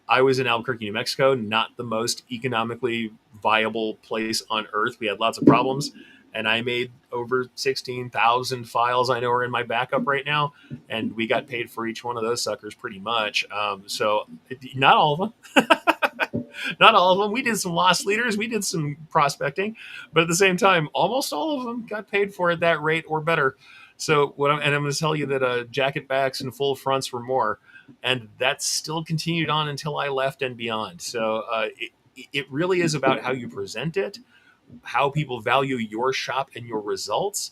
I was in Albuquerque, New Mexico, not the most economically viable place on earth. We had lots of problems, and I made over 16,000 files I know are in my backup right now, and we got paid for each one of those suckers pretty much. So not all of them. Not all of them. We did some loss leaders. We did some prospecting, but at the same time, almost all of them got paid for at that rate or better. So I'm going to tell you that jacket backs and full fronts were more, and that still continued on until I left and beyond. So it really is about how you present it, how people value your shop and your results,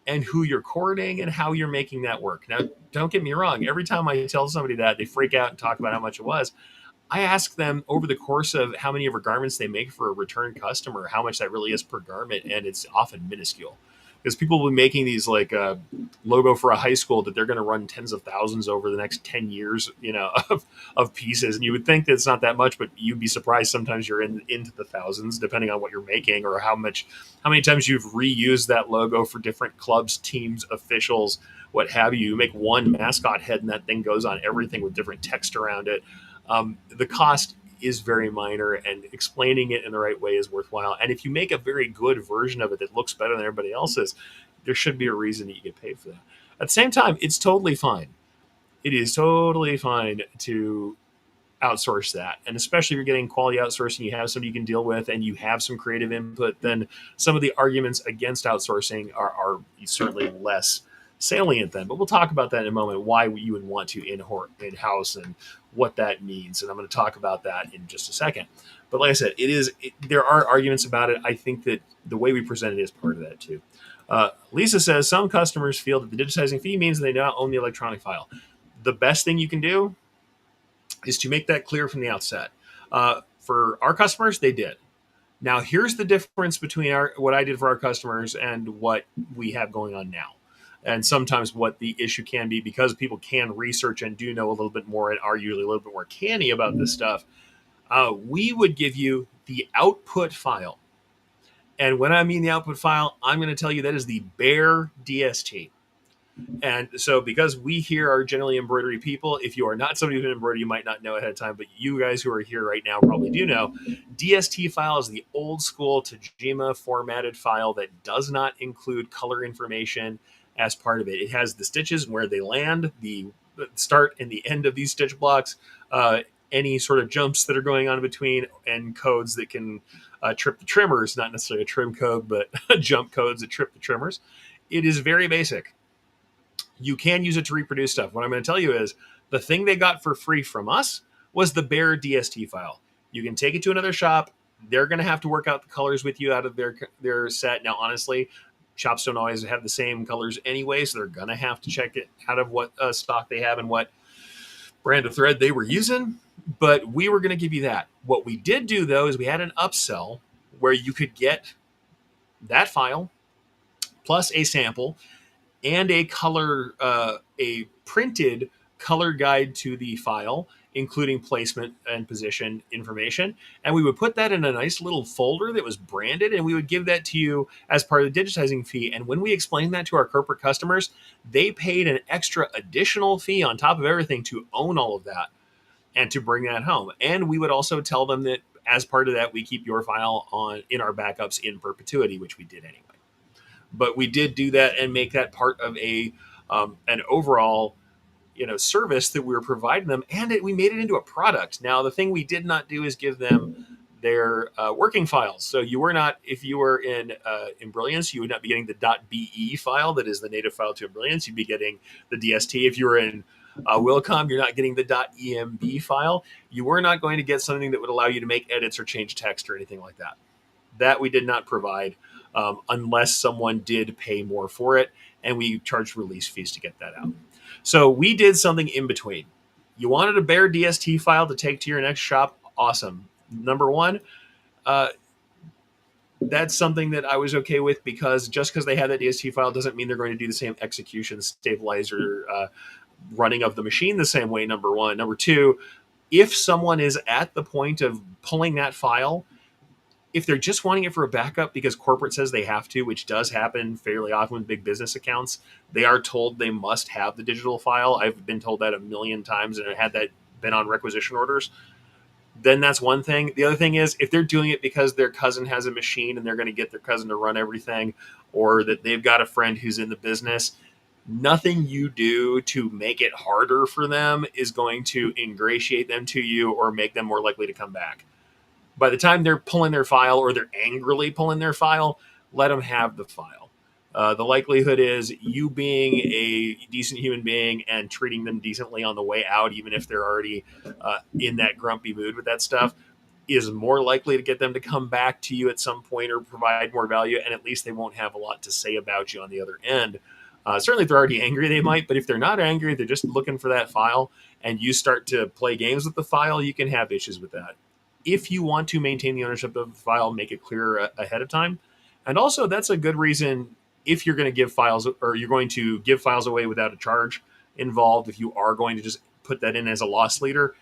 and who you're courting and how you're making that work. Now, don't get me wrong. Every time I tell somebody that, they freak out and talk about how much it was. I ask them over the course of how many of our garments they make for a return customer, how much that really is per garment, and it's often minuscule. Because people will be making these like a logo for a high school that they're going to run tens of thousands over the next 10 years, of pieces. And you would think that it's not that much, but you'd be surprised sometimes you're into the thousands, depending on what you're making or how many times you've reused that logo for different clubs, teams, officials, what have you. You make one mascot head and that thing goes on everything with different text around it. The cost is very minor, and explaining it in the right way is worthwhile. And if you make a very good version of it that looks better than everybody else's, there should be a reason that you get paid for that. At the same time, it's totally fine. It is totally fine to outsource that. And especially if you're getting quality outsourcing, you have somebody you can deal with and you have some creative input, then some of the arguments against outsourcing are certainly less salient then. But we'll talk about that in a moment, why you would want to in-house and what that means. And I'm going to talk about that in just a second. But like I said, there are arguments about it. I think that the way we present it is part of that too. Lisa says, some customers feel that the digitizing fee means they not own the electronic file. The best thing you can do is to make that clear from the outset. For our customers, they did. Now, here's the difference between what I did for our customers and what we have going on now. And sometimes what the issue can be, because people can research and do know a little bit more and are usually a little bit more canny about this stuff. We would give you the output file. And when I mean the output file, I'm going to tell you that is the bare DST. And so because we here are generally embroidery people, if you are not somebody who's embroidery, you might not know ahead of time, but you guys who are here right now probably do know. DST file is the old school Tajima formatted file that does not include color information as part of it. It has the stitches and where they land, the start and the end of these stitch blocks, any sort of jumps that are going on in between, and codes that can trip the trimmers, not necessarily a trim code, but jump codes that trip the trimmers. It is very basic. You can use it to reproduce stuff. What I'm going to tell you is The thing they got for free from us was the bare DST file. You can take it to another shop. They're going to have to work out the colors with you out of their set. Now, honestly, shops don't always have the same colors anyway, so they're going to have to check it out of what stock they have and what brand of thread they were using. But we were going to give you that. What we did do, though, is we had an upsell where you could get that file plus a sample and a printed color guide to the file, including placement and position information. And we would put that in a nice little folder that was branded, and we would give that to you as part of the digitizing fee. And when we explained that to our corporate customers, they paid an extra additional fee on top of everything to own all of that and to bring that home. And we would also tell them that as part of that, we keep your file on in our backups in perpetuity, which we did anyway. But we did do that and make that part of an overall service that we were providing them, and we made it into a product. Now, the thing we did not do is give them their working files. So you were not, if you were in Brilliance, you would not be getting the .be file that is the native file to Brilliance. You'd be getting the DST. If you were in Wilcom, you're not getting the .emb file. You were not going to get something that would allow you to make edits or change text or anything like that. That we did not provide unless someone did pay more for it, and we charged release fees to get that out. So we did something in between. You wanted a bare DST file to take to your next shop? Awesome. Number one, that's something that I was okay with, because just because they have that DST file doesn't mean they're going to do the same execution, stabilizer, running of the machine the same way, number one. Number two, if someone is at the point of pulling that file, if they're just wanting it for a backup because corporate says they have to, which does happen fairly often with big business accounts, they are told they must have the digital file. I've been told that a million times, and I had that been on requisition orders. Then that's one thing. The other thing is, if they're doing it because their cousin has a machine and they're going to get their cousin to run everything, or that they've got a friend who's in the business, nothing you do to make it harder for them is going to ingratiate them to you or make them more likely to come back. By the time they're pulling their file, or they're angrily pulling their file, let them have the file. The likelihood is you being a decent human being and treating them decently on the way out, even if they're already in that grumpy mood with that stuff, is more likely to get them to come back to you at some point or provide more value, and at least they won't have a lot to say about you on the other end. Certainly, if they're already angry, they might, but if they're not angry, they're just looking for that file, and you start to play games with the file, you can have issues with that. If you want to maintain the ownership of the file, make it clear ahead of time. And also, that's a good reason, if you're going to give files, or you're going to give files away without a charge involved, if you are going to just put that in as a loss leader,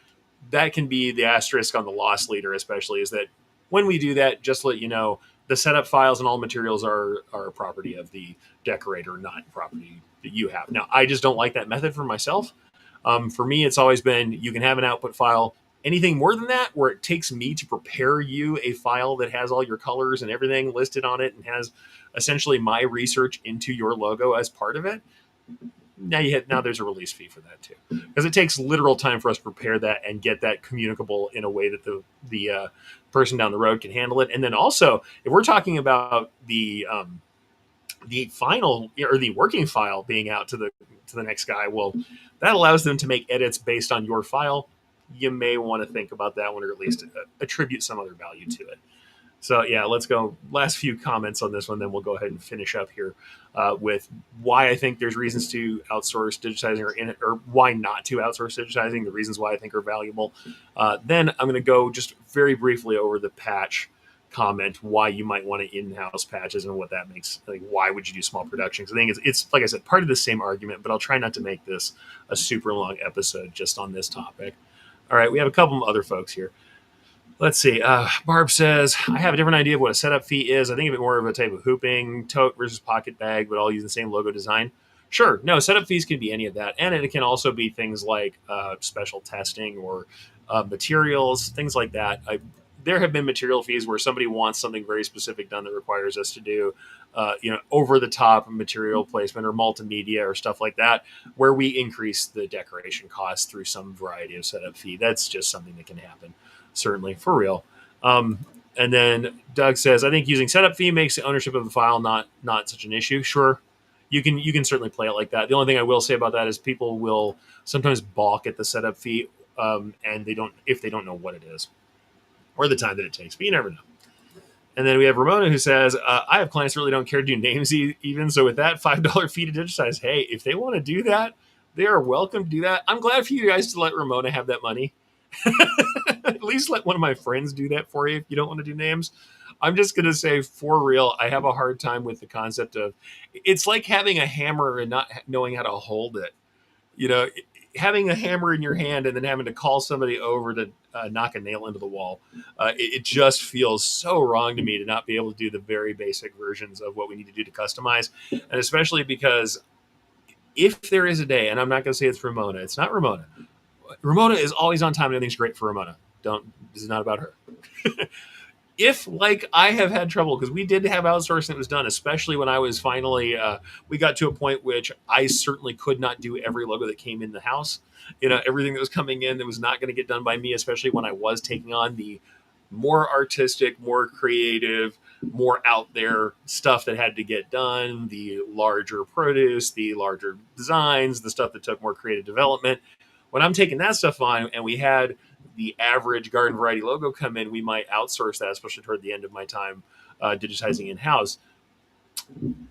that can be the asterisk on the loss leader, especially, is that when we do that, just to let you know, the setup files and all materials are property of the decorator, not property that you have. Now, I just don't like that method for myself. For me, it's always been, you can have an output file. Anything more than that, where it takes me to prepare you a file that has all your colors and everything listed on it and has essentially my research into your logo as part of it, now there's a release fee for that too, because it takes literal time for us to prepare that and get that communicable in a way that the person down the road can handle it. And then also, if we're talking about the final, or the working file being out to the next guy, well, that allows them to make edits based on your file. You may want to think about that one, or at least attribute some other value to it. So yeah, let's go. Last few comments on this one, then we'll go ahead and finish up here with why I think there's reasons to outsource digitizing, or why not to outsource digitizing, the reasons why I think are valuable. Then I'm going to go just very briefly over the patch comment, why you might want to in-house patches and what that makes, like, why would you do small productions. I think it's like I said, part of the same argument, but I'll try not to make this a super long episode just on this topic. All right, we have a couple of other folks here. Let's see. Barb says, I have a different idea of what a setup fee is. I think of it more of a type of hooping, tote versus pocket bag, but all using the same logo design. Sure. No, setup fees can be any of that. And it can also be things like special testing or materials, things like that. There have been material fees where somebody wants something very specific done that requires us to do, over-the-top material placement or multimedia or stuff like that, where we increase the decoration costs through some variety of setup fee. That's just something that can happen. Certainly, for real. And then Doug says, I think using setup fee makes the ownership of the file not such an issue. Sure. You can certainly play it like that. The only thing I will say about that is people will sometimes balk at the setup fee, and they don't if they don't know what it is or the time that it takes. But you never know. And then we have Ramona who says, I have clients who really don't care to do names even. So with that $5 fee to digitize, hey, if they want to do that, they are welcome to do that. I'm glad for you guys to let Ramona have that money. At least let one of my friends do that for you if you don't want to do names. I'm just going to say, for real, I have a hard time with the concept of it's like having a hammer and not knowing how to hold it. You know, having a hammer in your hand and then having to call somebody over to knock a nail into the wall. It just feels so wrong to me to not be able to do the very basic versions of what we need to do to customize. And especially because if there is a day, and I'm not going to say it's Ramona, it's not Ramona. Ramona is always on time and everything's great for Ramona. This is not about her. If like I have had trouble because we did have outsourcing that was done, especially when I was finally we got to a point which I certainly could not do every logo that came in the house. Everything that was coming in that was not going to get done by me, especially when I was taking on the more artistic, more creative, more out there stuff that had to get done, the larger produce, the larger designs, the stuff that took more creative development. When I'm taking that stuff on and we had the average garden variety logo come in, we might outsource that, especially toward the end of my time digitizing in house.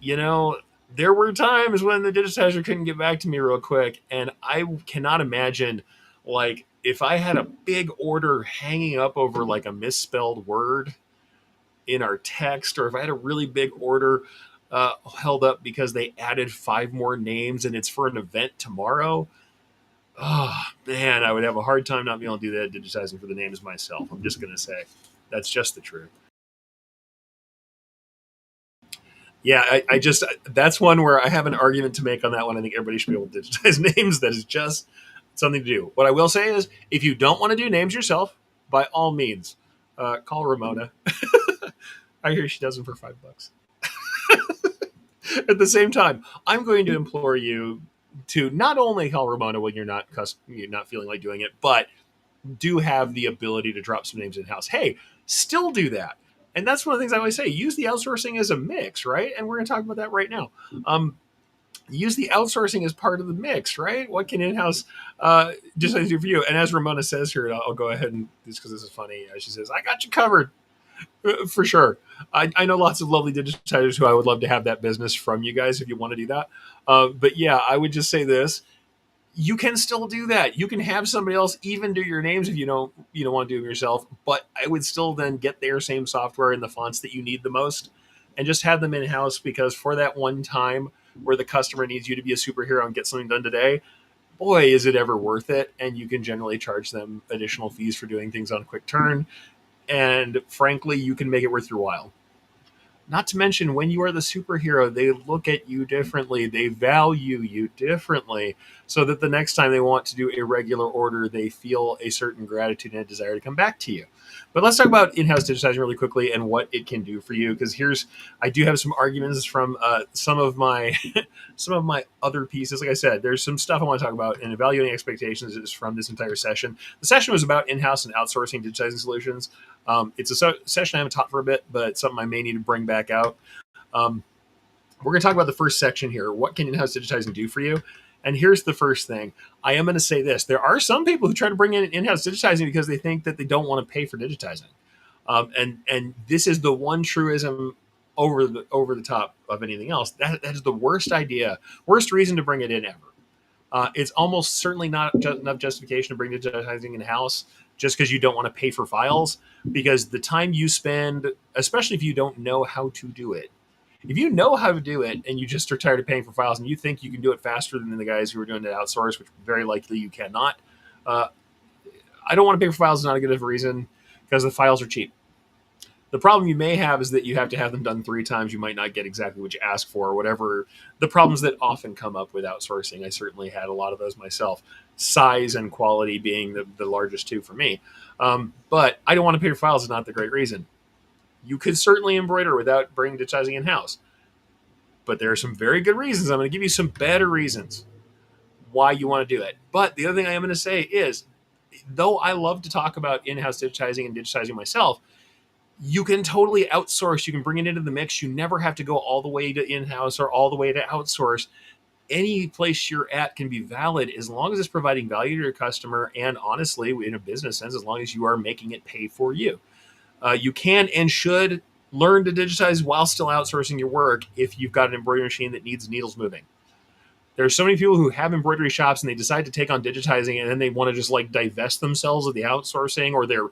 There were times when the digitizer couldn't get back to me real quick, and I cannot imagine like if I had a big order hanging up over like a misspelled word in our text, or if I had a really big order held up because they added 5 more names and it's for an event tomorrow. Oh man, I would have a hard time not being able to do that digitizing for the names myself. I'm just going to say that's just the truth. Yeah, I just that's one where I have an argument to make on that one. I think everybody should be able to digitize names. That is just something to do. What I will say is, if you don't want to do names yourself, by all means, call Ramona. I hear she does them for $5. At the same time, I'm going to implore you to not only call Ramona when you're not feeling like doing it, but do have the ability to drop some names in house. Hey, still do that. And that's one of the things I always say. Use the outsourcing as a mix, right? And we're going to talk about that right now. Use the outsourcing as part of the mix, right? What can in-house just do for you? And as Ramona says here, and I'll go ahead and just because this is funny, she says, "I got you covered." For sure. I know lots of lovely digitizers who I would love to have that business from you guys if you want to do that. But yeah, I would just say this: you can still do that. You can have somebody else even do your names if you don't want to do them yourself. But I would still then get their same software in the fonts that you need the most, and just have them in house because for that one time where the customer needs you to be a superhero and get something done today, boy, is it ever worth it. And you can generally charge them additional fees for doing things on a quick turn. And frankly, you can make it worth your while. Not to mention, when you are the superhero, they look at you differently. They value you differently, so that the next time they want to do a regular order, they feel a certain gratitude and a desire to come back to you. But let's talk about in-house digitizing really quickly and what it can do for you. Because I do have some arguments from some of my some of my other pieces. Like I said, there's some stuff I want to talk about, and evaluating expectations is from this entire session. The session was about in-house and outsourcing digitizing solutions. It's a session I haven't taught for a bit, but something I may need to bring back out. Um, we're going to talk about the first section here. What can in-house digitizing do for you? And here's the first thing. I am going to say this. There are some people who try to bring in in-house digitizing because they think that they don't want to pay for digitizing. And this is the one truism over the top of anything else. That is the worst idea, worst reason to bring it in ever. It's almost certainly not enough justification to bring digitizing in-house just because you don't want to pay for files, because the time you spend, especially if you don't know how to do it, if you know how to do it and you just are tired of paying for files and you think you can do it faster than the guys who are doing it outsourced, which very likely you cannot, I don't want to pay for files is not a good reason because the files are cheap. The problem you may have is that you have to have them done 3 times. You might not get exactly what you ask for, or whatever the problems that often come up with outsourcing. I certainly had a lot of those myself, size and quality being the largest two for me. But I don't want to pay for files is not the great reason. You could certainly embroider without bringing digitizing in-house. But there are some very good reasons. I'm going to give you some better reasons why you want to do it. But the other thing I am going to say is, though I love to talk about in-house digitizing and digitizing myself, You can totally outsource. You can bring it into the mix. You never have to go all the way to in-house or all the way to outsource. Any place you're at can be valid as long as it's providing value to your customer. And honestly, in a business sense, as long as you are making it pay for you. You can and should learn to digitize while still outsourcing your work if you've got an embroidery machine that needs needles moving. There's so many people who have embroidery shops and they decide to take on digitizing, and then they want to just like divest themselves of the outsourcing, or they're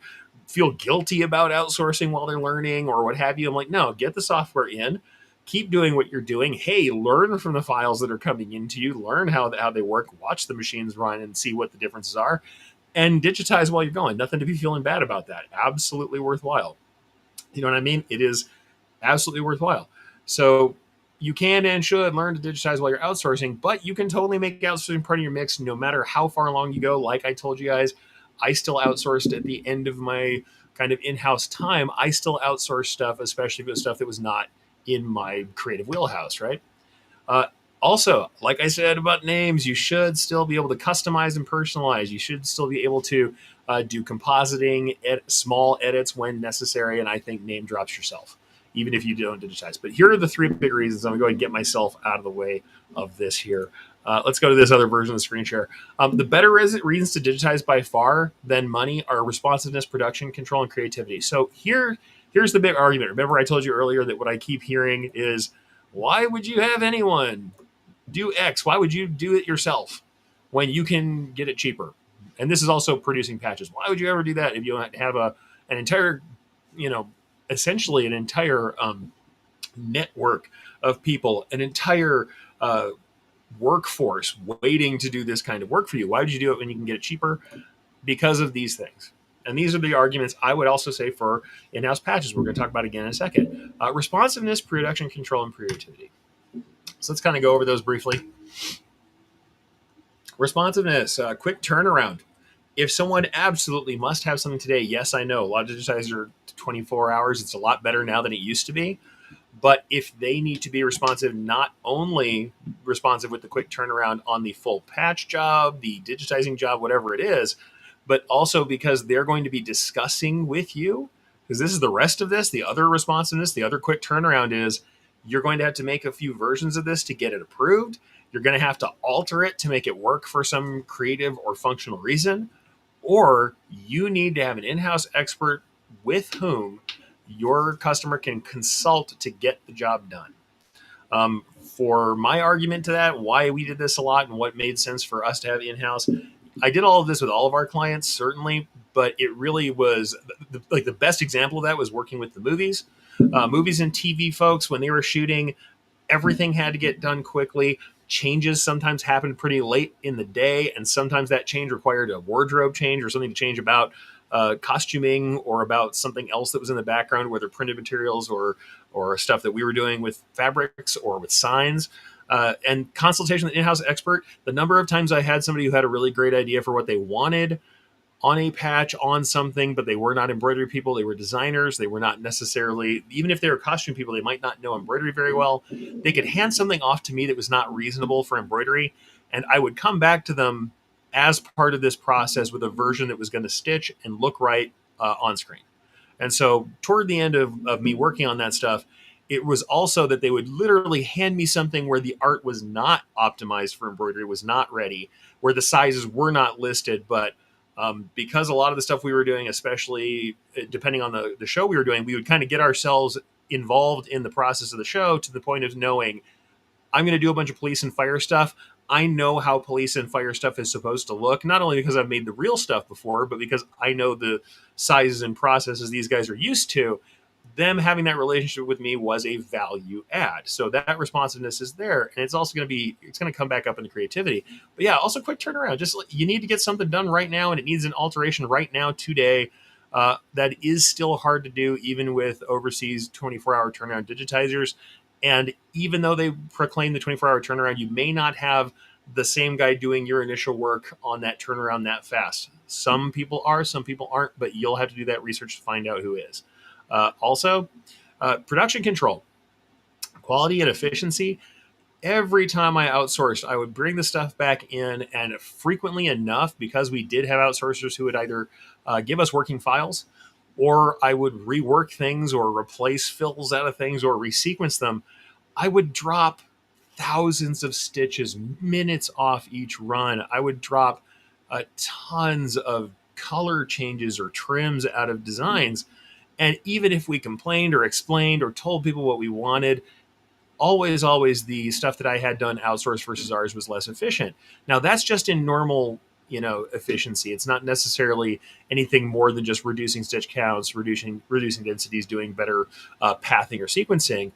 feel guilty about outsourcing while they're learning or what have you. I'm like, no, get the software in, keep doing what you're doing. Hey, learn from the files that are coming into you, learn how they work, watch the machines run and see what the differences are, and digitize while you're going. Nothing to be feeling bad about that. Absolutely worthwhile. You know what I mean? It is absolutely worthwhile. So you can and should learn to digitize while you're outsourcing, but you can totally make outsourcing part of your mix no matter how far along you go. Like I told you guys, I still outsourced at the end of my kind of in-house time. I still outsource stuff, especially if it was stuff that was not in my creative wheelhouse, right? Uh, Also, like I said about names, you should still be able to customize and personalize. You should still be able to do compositing, small edits when necessary, and I think name drops yourself, even if you don't digitize. But here are the three big reasons. I'm going to go ahead and get myself out of the way of this here. Let's go to this other version of the screen share. The better reasons to digitize by far than money are responsiveness, production control, and creativity. So here's the big argument. Remember, I told you earlier that what I keep hearing is, why would you have anyone do X? Why would you do it yourself when you can get it cheaper? And this is also producing patches. Why would you ever do that if you have an entire, you know, essentially an entire network of people, an entire workforce waiting to do this kind of work for you? Why would you do it when you can get it cheaper? Because of these things. And these are the arguments I would also say for in-house patches. We're going to talk about again in a second. Responsiveness, production control, and creativity. So let's kind of go over those briefly. Responsiveness, quick turnaround. If someone absolutely must have something today, yes, I know a lot of digitizers are 24 hours. It's a lot better now than it used to be. But if they need to be responsive, not only responsive with the quick turnaround on the full patch job, the digitizing job, whatever it is, but also because they're going to be discussing with you, because this is the rest of this, the other responsiveness, the other quick turnaround is you're going to have to make a few versions of this to get it approved. You're going to have to alter it to make it work for some creative or functional reason, or you need to have an in-house expert with whom your customer can consult to get the job done. For my argument to that, why we did this a lot and what made sense for us to have in-house, I did all of this with all of our clients, certainly, but it really was like the best example of that was working with the movies. Movies and TV folks, when they were shooting, everything had to get done quickly. Changes sometimes happened pretty late in the day, and sometimes that change required a wardrobe change or something to change about costuming or about something else that was in the background, whether printed materials or stuff that we were doing with fabrics or with signs. And consultation with an in-house expert, the number of times I had somebody who had a really great idea for what they wanted on a patch on something, but they were not embroidery people. They were designers. They were not necessarily, even if they were costume people, they might not know embroidery very well. They could hand something off to me that was not reasonable for embroidery, and I would come back to them as part of this process with a version that was going to stitch and look right on screen. And so toward the end of me working on that stuff, it was also that they would literally hand me something where the art was not optimized for embroidery, was not ready, where the sizes were not listed, but because a lot of the stuff we were doing, especially depending on the show we were doing, we would kind of get ourselves involved in the process of the show to the point of knowing I'm going to do a bunch of police and fire stuff. I know how police and fire stuff is supposed to look, not only because I've made the real stuff before, but because I know the sizes and processes these guys are used to. Them having that relationship with me was a value add. So that responsiveness is there. And it's also going to be, it's going to come back up in the creativity. But yeah, also quick turnaround. Just you need to get something done right now, and it needs an alteration right now today. That is still hard to do, even with overseas 24-hour turnaround digitizers. And even though they proclaim the 24-hour turnaround, you may not have the same guy doing your initial work on that turnaround that fast. Some people are, some people aren't, but you'll have to do that research to find out who is. Also, production control, quality and efficiency. Every time I outsourced, I would bring the stuff back in, and frequently enough, because we did have outsourcers who would either give us working files or I would rework things or replace fills out of things or resequence them, I would drop thousands of stitches, minutes off each run. I would drop tons of color changes or trims out of designs. And even if we complained or explained or told people what we wanted, always the stuff that I had done outsourced versus ours was less efficient. Now that's just in normal, efficiency. It's not necessarily anything more than just reducing stitch counts, reducing densities, doing better pathing or sequencing.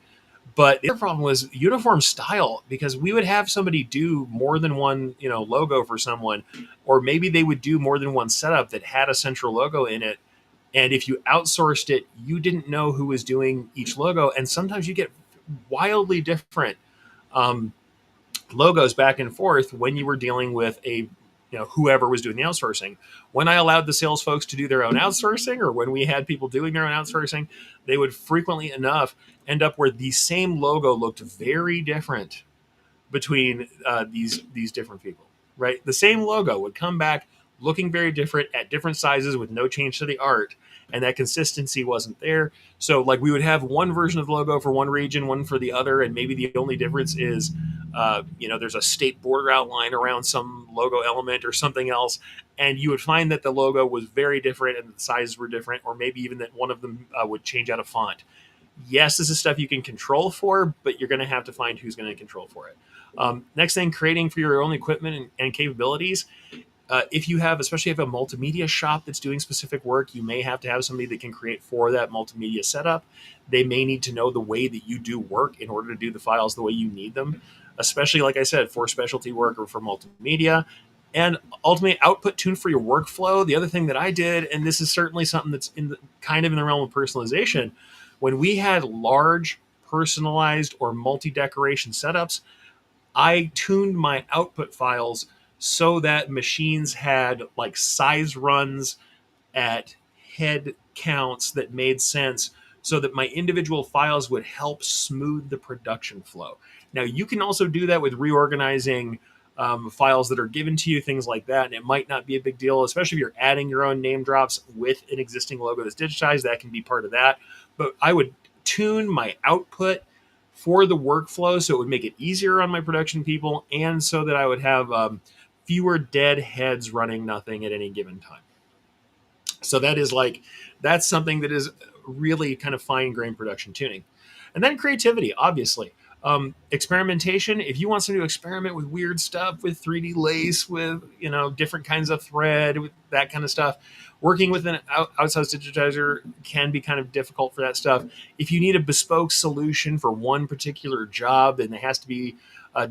But the other problem was uniform style, because we would have somebody do more than one, logo for someone, or maybe they would do more than one setup that had a central logo in it. And if you outsourced it, you didn't know who was doing each logo. And sometimes you get wildly different um, logos back and forth when you were dealing with whoever was doing the outsourcing. When I allowed the sales folks to do their own outsourcing, or when we had people doing their own outsourcing, they would frequently enough end up where the same logo looked very different between these different people. Right, the same logo would come back looking very different at different sizes with no change to the art, and that consistency wasn't there. So, like, we would have one version of the logo for one region, one for the other, and maybe the only difference is, there's a state border outline around some logo element or something else, and you would find that the logo was very different and the sizes were different, or maybe even that one of them would change out of font. Yes, this is stuff you can control for, but you're going to have to find who's going to control for it. Next thing, creating for your own equipment and capabilities. If you have, especially if you have a multimedia shop that's doing specific work, you may have to have somebody that can create for that multimedia setup. They may need to know the way that you do work in order to do the files the way you need them, especially, like I said, for specialty work or for multimedia. And ultimately, output tune for your workflow. The other thing that I did, and this is certainly something that's kind of in the realm of personalization, when we had large personalized or multi-decoration setups, I tuned my output files so that machines had like size runs at head counts that made sense, so that my individual files would help smooth the production flow. Now, you can also do that with reorganizing files that are given to you, things like that. And it might not be a big deal, especially if you're adding your own name drops with an existing logo that's digitized. That can be part of that. But I would tune my output for the workflow so it would make it easier on my production people, and so that I would have fewer dead heads running nothing at any given time. So that's something that is really kind of fine grained production tuning. And then creativity, obviously. Experimentation. If you want someone to experiment with weird stuff, with 3D lace, with different kinds of thread, with that kind of stuff, working with an outside digitizer can be kind of difficult for that stuff. If you need a bespoke solution for one particular job and it has to be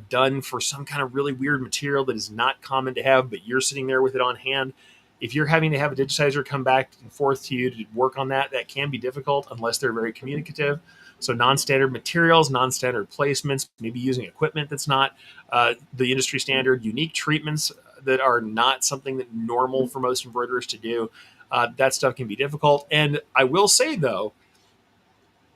done for some kind of really weird material that is not common to have, but you're sitting there with it on hand, if you're having to have a digitizer come back and forth to you to work on that, that can be difficult unless they're very communicative. So non-standard materials, non-standard placements, maybe using equipment that's not the industry standard, unique treatments that are not something that normal for most embroiderers to do. That stuff can be difficult. And I will say, though,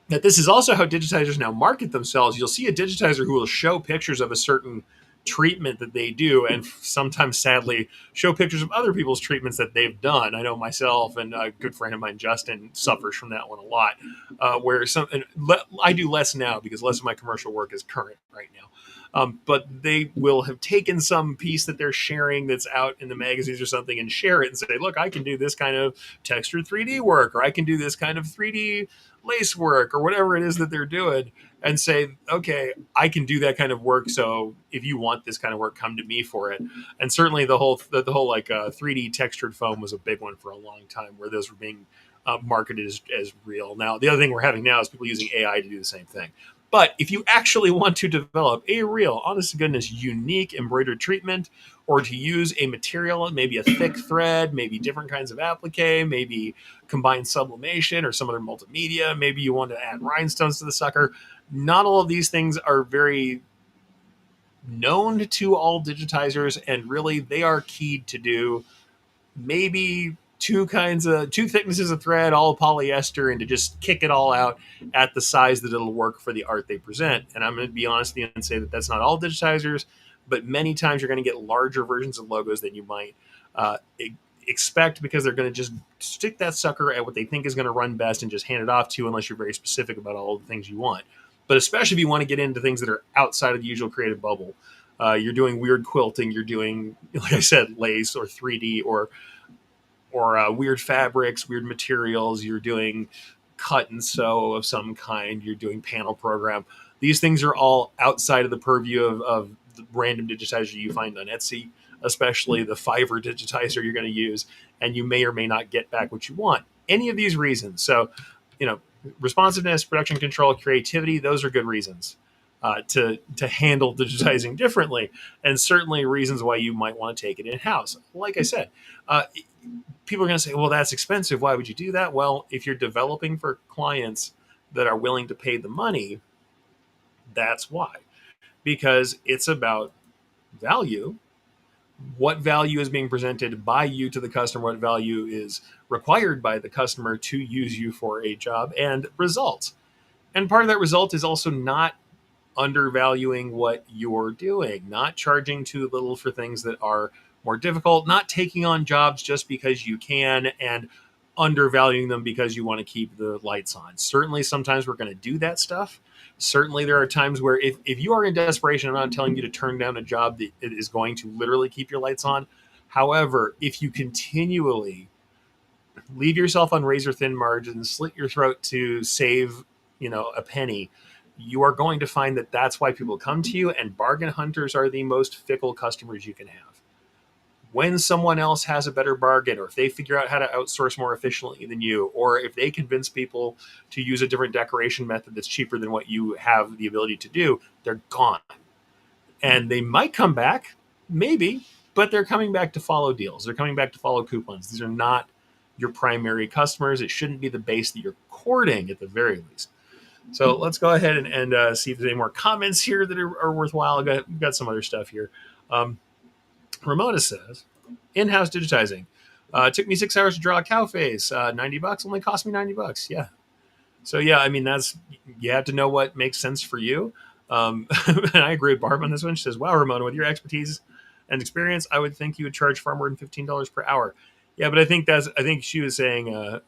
that this is also how digitizers now market themselves. You'll see a digitizer who will show pictures of a certain treatment that they do, and sometimes, sadly, show pictures of other people's treatments that they've done. I know myself and a good friend of mine, Justin, suffers from that one a lot. I do less now because less of my commercial work is current right now. But they will have taken some piece that they're sharing that's out in the magazines or something and share it and say, look, I can do this kind of textured 3D work, or I can do this kind of 3D lace work, or whatever it is that they're doing, and say, okay, I can do that kind of work. So if you want this kind of work, come to me for it. And certainly the whole 3D textured foam was a big one for a long time, where those were being marketed as real. Now, the other thing we're having now is people using AI to do the same thing. But if you actually want to develop a real, honest to goodness, unique embroidered treatment, or to use a material, maybe a thick thread, maybe different kinds of applique, maybe combined sublimation or some other multimedia, maybe you want to add rhinestones to the sucker, not all of these things are very known to all digitizers, and really they are keyed to do maybe two thicknesses of thread, all polyester, and to just kick it all out at the size that it'll work for the art they present. And I'm going to be honest with you and say that that's not all digitizers, but many times you're going to get larger versions of logos than you might expect, because they're going to just stick that sucker at what they think is going to run best and just hand it off to you unless you're very specific about all the things you want. But especially if you want to get into things that are outside of the usual creative bubble, you're doing weird quilting, you're doing, like I said, lace or 3D or weird fabrics, weird materials. You're doing cut and sew of some kind. You're doing panel program. These things are all outside of the purview of the random digitizer you find on Etsy, especially the Fiverr digitizer you're going to use, and you may or may not get back what you want. Any of these reasons. So, responsiveness, production control, creativity, those are good reasons to handle digitizing differently, and certainly reasons why you might want to take it in house. Like I said, people are going to say, well, that's expensive. Why would you do that? Well, if you're developing for clients that are willing to pay the money, that's why. Because it's about value. What value is being presented by you to the customer? What value is required by the customer to use you for a job, and results. And part of that result is also not undervaluing what you're doing, not charging too little for things that are more difficult, not taking on jobs just because you can, and undervaluing them because you want to keep the lights on. Certainly, sometimes we're going to do that stuff. Certainly, there are times where if you are in desperation, I'm not telling you to turn down a job that is going to literally keep your lights on. However, if you continually leave yourself on razor thin margins, slit your throat to save, a penny, you are going to find that that's why people come to you, and bargain hunters are the most fickle customers you can have. When someone else has a better bargain, or if they figure out how to outsource more efficiently than you, or if they convince people to use a different decoration method that's cheaper than what you have the ability to do, they're gone. And they might come back, maybe, but they're coming back to follow deals. They're coming back to follow coupons. These are not your primary customers. It shouldn't be the base that you're courting, at the very least. So let's go ahead and see if there's any more comments here that are worthwhile. We've got some other stuff here. Ramona says, in-house digitizing. Took me 6 hours to draw a cow face. $90 only cost me $90. Yeah. So yeah, I mean, you have to know what makes sense for you. And I agree with Barb on this one. She says, wow, Ramona, with your expertise and experience, I would think you would charge far more than $15 per hour. Yeah, but I think she was saying,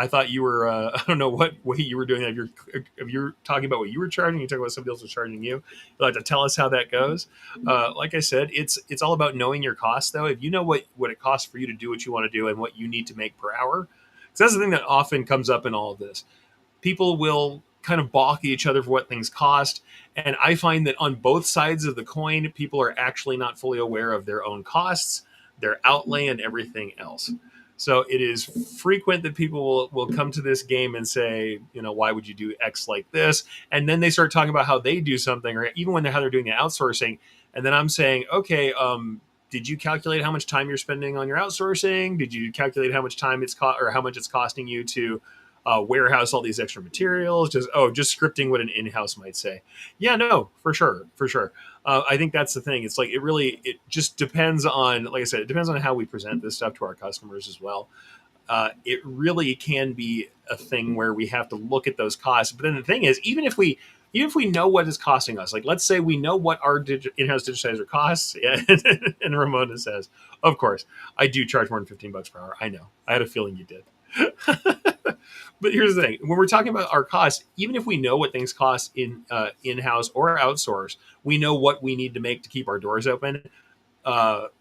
I thought you were, I don't know what way you were doing that. If you're talking about what you were charging, you talk about somebody else was charging you. You'd like to tell us how that goes. Like I said, it's all about knowing your costs, though. If you know what it costs for you to do what you want to do and what you need to make per hour, because that's the thing that often comes up in all of this. People will kind of balk at each other for what things cost. And I find that on both sides of the coin, people are actually not fully aware of their own costs, their outlay, and everything else. So it is frequent that people will come to this game and say, why would you do X like this? And then they start talking about how they do something, or even how they're doing the outsourcing. And then I'm saying, okay, did you calculate how much time you're spending on your outsourcing? Did you calculate how much time or how much it's costing you to warehouse all these extra materials? Just scripting what an in-house might say. Yeah, no, for sure. I think that's the thing. It's like it just depends on, like I said, it depends on how we present this stuff to our customers as well. It really can be a thing where we have to look at those costs. But then the thing is, even if we know what it's costing us, like let's say we know what our in-house digitizer costs, yeah, and Ramona says, of course, I do charge more than $15 per hour. I know. I had a feeling you did. But here's the thing: when we're talking about our costs, even if we know what things cost in-house or outsource, we know what we need to make to keep our doors open.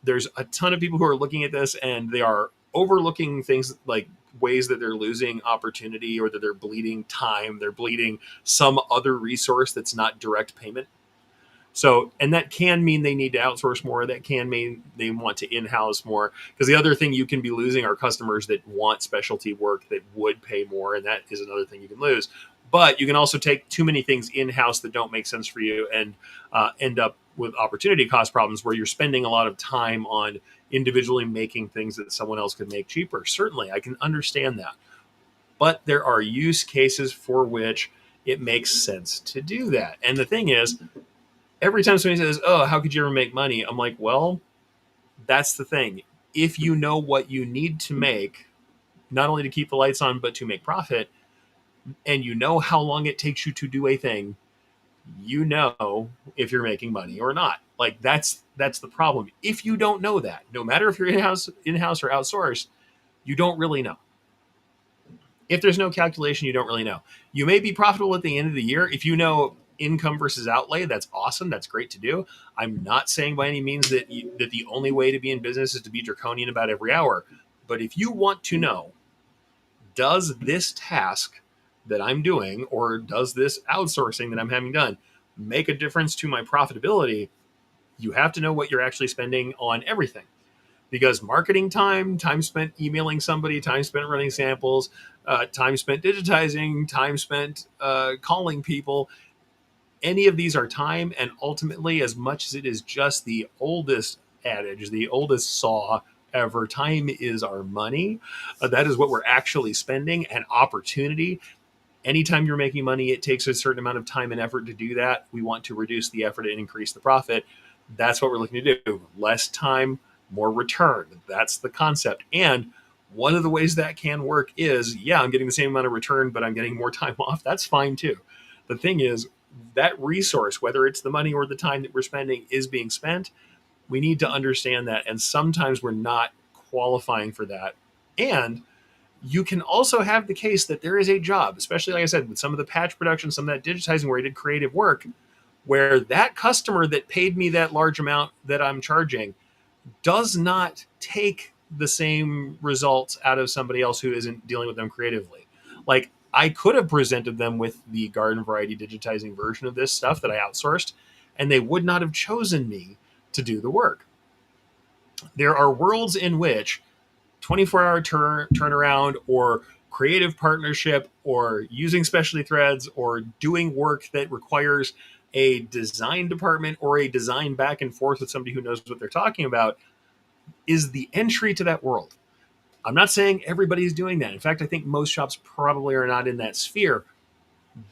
There's a ton of people who are looking at this, and they are overlooking things like ways that they're losing opportunity, or that they're bleeding time, they're bleeding some other resource that's not direct payment. So, and that can mean they need to outsource more. That can mean they want to in-house more. Because the other thing you can be losing are customers that want specialty work that would pay more. And that is another thing you can lose. But you can also take too many things in-house that don't make sense for you and end up with opportunity cost problems where you're spending a lot of time on individually making things that someone else could make cheaper. Certainly, I can understand that. But there are use cases for which it makes sense to do that. And the thing is, every time somebody says, oh, how could you ever make money? I'm like, well, that's the thing. If you know what you need to make, not only to keep the lights on, but to make profit, and you know how long it takes you to do a thing, you know if you're making money or not. Like that's the problem. If you don't know that, no matter if you're in-house or outsourced, you don't really know. If there's no calculation, you don't really know. You may be profitable at the end of the year. If you know income versus outlay, that's awesome. That's great to do. I'm not saying by any means that the only way to be in business is to be draconian about every hour. But if you want to know, does this task that I'm doing or does this outsourcing that I'm having done make a difference to my profitability? You have to know what you're actually spending on everything, because marketing time, time spent emailing somebody, time spent running samples, time spent digitizing, time spent calling people, any of these are time. And ultimately, as much as it is just the oldest adage, the oldest saw ever, time is our money. That is what we're actually spending, and opportunity. Anytime you're making money, it takes a certain amount of time and effort to do that. We want to reduce the effort and increase the profit. That's what we're looking to do. Less time, more return. That's the concept. And one of the ways that can work is, yeah, I'm getting the same amount of return, but I'm getting more time off. That's fine too. The thing is, that resource, whether it's the money or the time that we're spending, is being spent. We need to understand that. And sometimes we're not qualifying for that. And you can also have the case that there is a job, especially like I said, with some of the patch production, some of that digitizing where I did creative work, where that customer that paid me that large amount that I'm charging does not take the same results out of somebody else who isn't dealing with them creatively. Like, I could have presented them with the garden variety digitizing version of this stuff that I outsourced, and they would not have chosen me to do the work. There are worlds in which 24-hour turnaround or creative partnership or using specialty threads or doing work that requires a design department or a design back and forth with somebody who knows what they're talking about is the entry to that world. I'm not saying everybody's doing that. In fact, I think most shops probably are not in that sphere.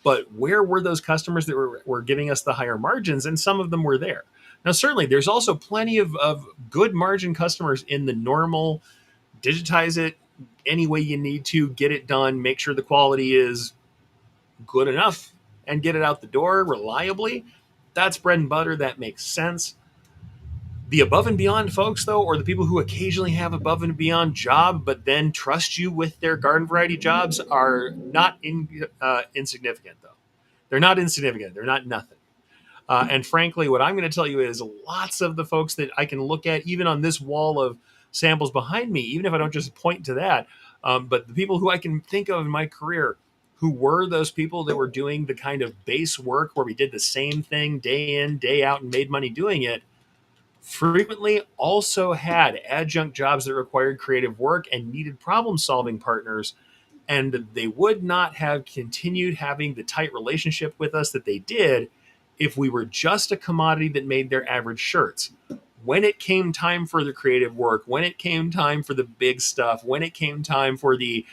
But where were those customers that were giving us the higher margins? And some of them were there. Now, certainly, there's also plenty of good margin customers in the normal digitize it any way you need to, get it done, make sure the quality is good enough, and get it out the door reliably. That's bread and butter. That makes sense. The above and beyond folks, though, or the people who occasionally have above and beyond job, but then trust you with their garden variety jobs, are not insignificant, though. They're not insignificant. They're not nothing. And frankly, what I'm going to tell you is lots of the folks that I can look at, even on this wall of samples behind me, even if I don't just point to that, but the people who I can think of in my career who were those people that were doing the kind of base work where we did the same thing day in, day out, and made money doing it, frequently also had adjunct jobs that required creative work and needed problem solving partners. And they would not have continued having the tight relationship with us that they did if we were just a commodity that made their average shirts. When it came time for the creative work, when it came time for the big stuff, when it came time for the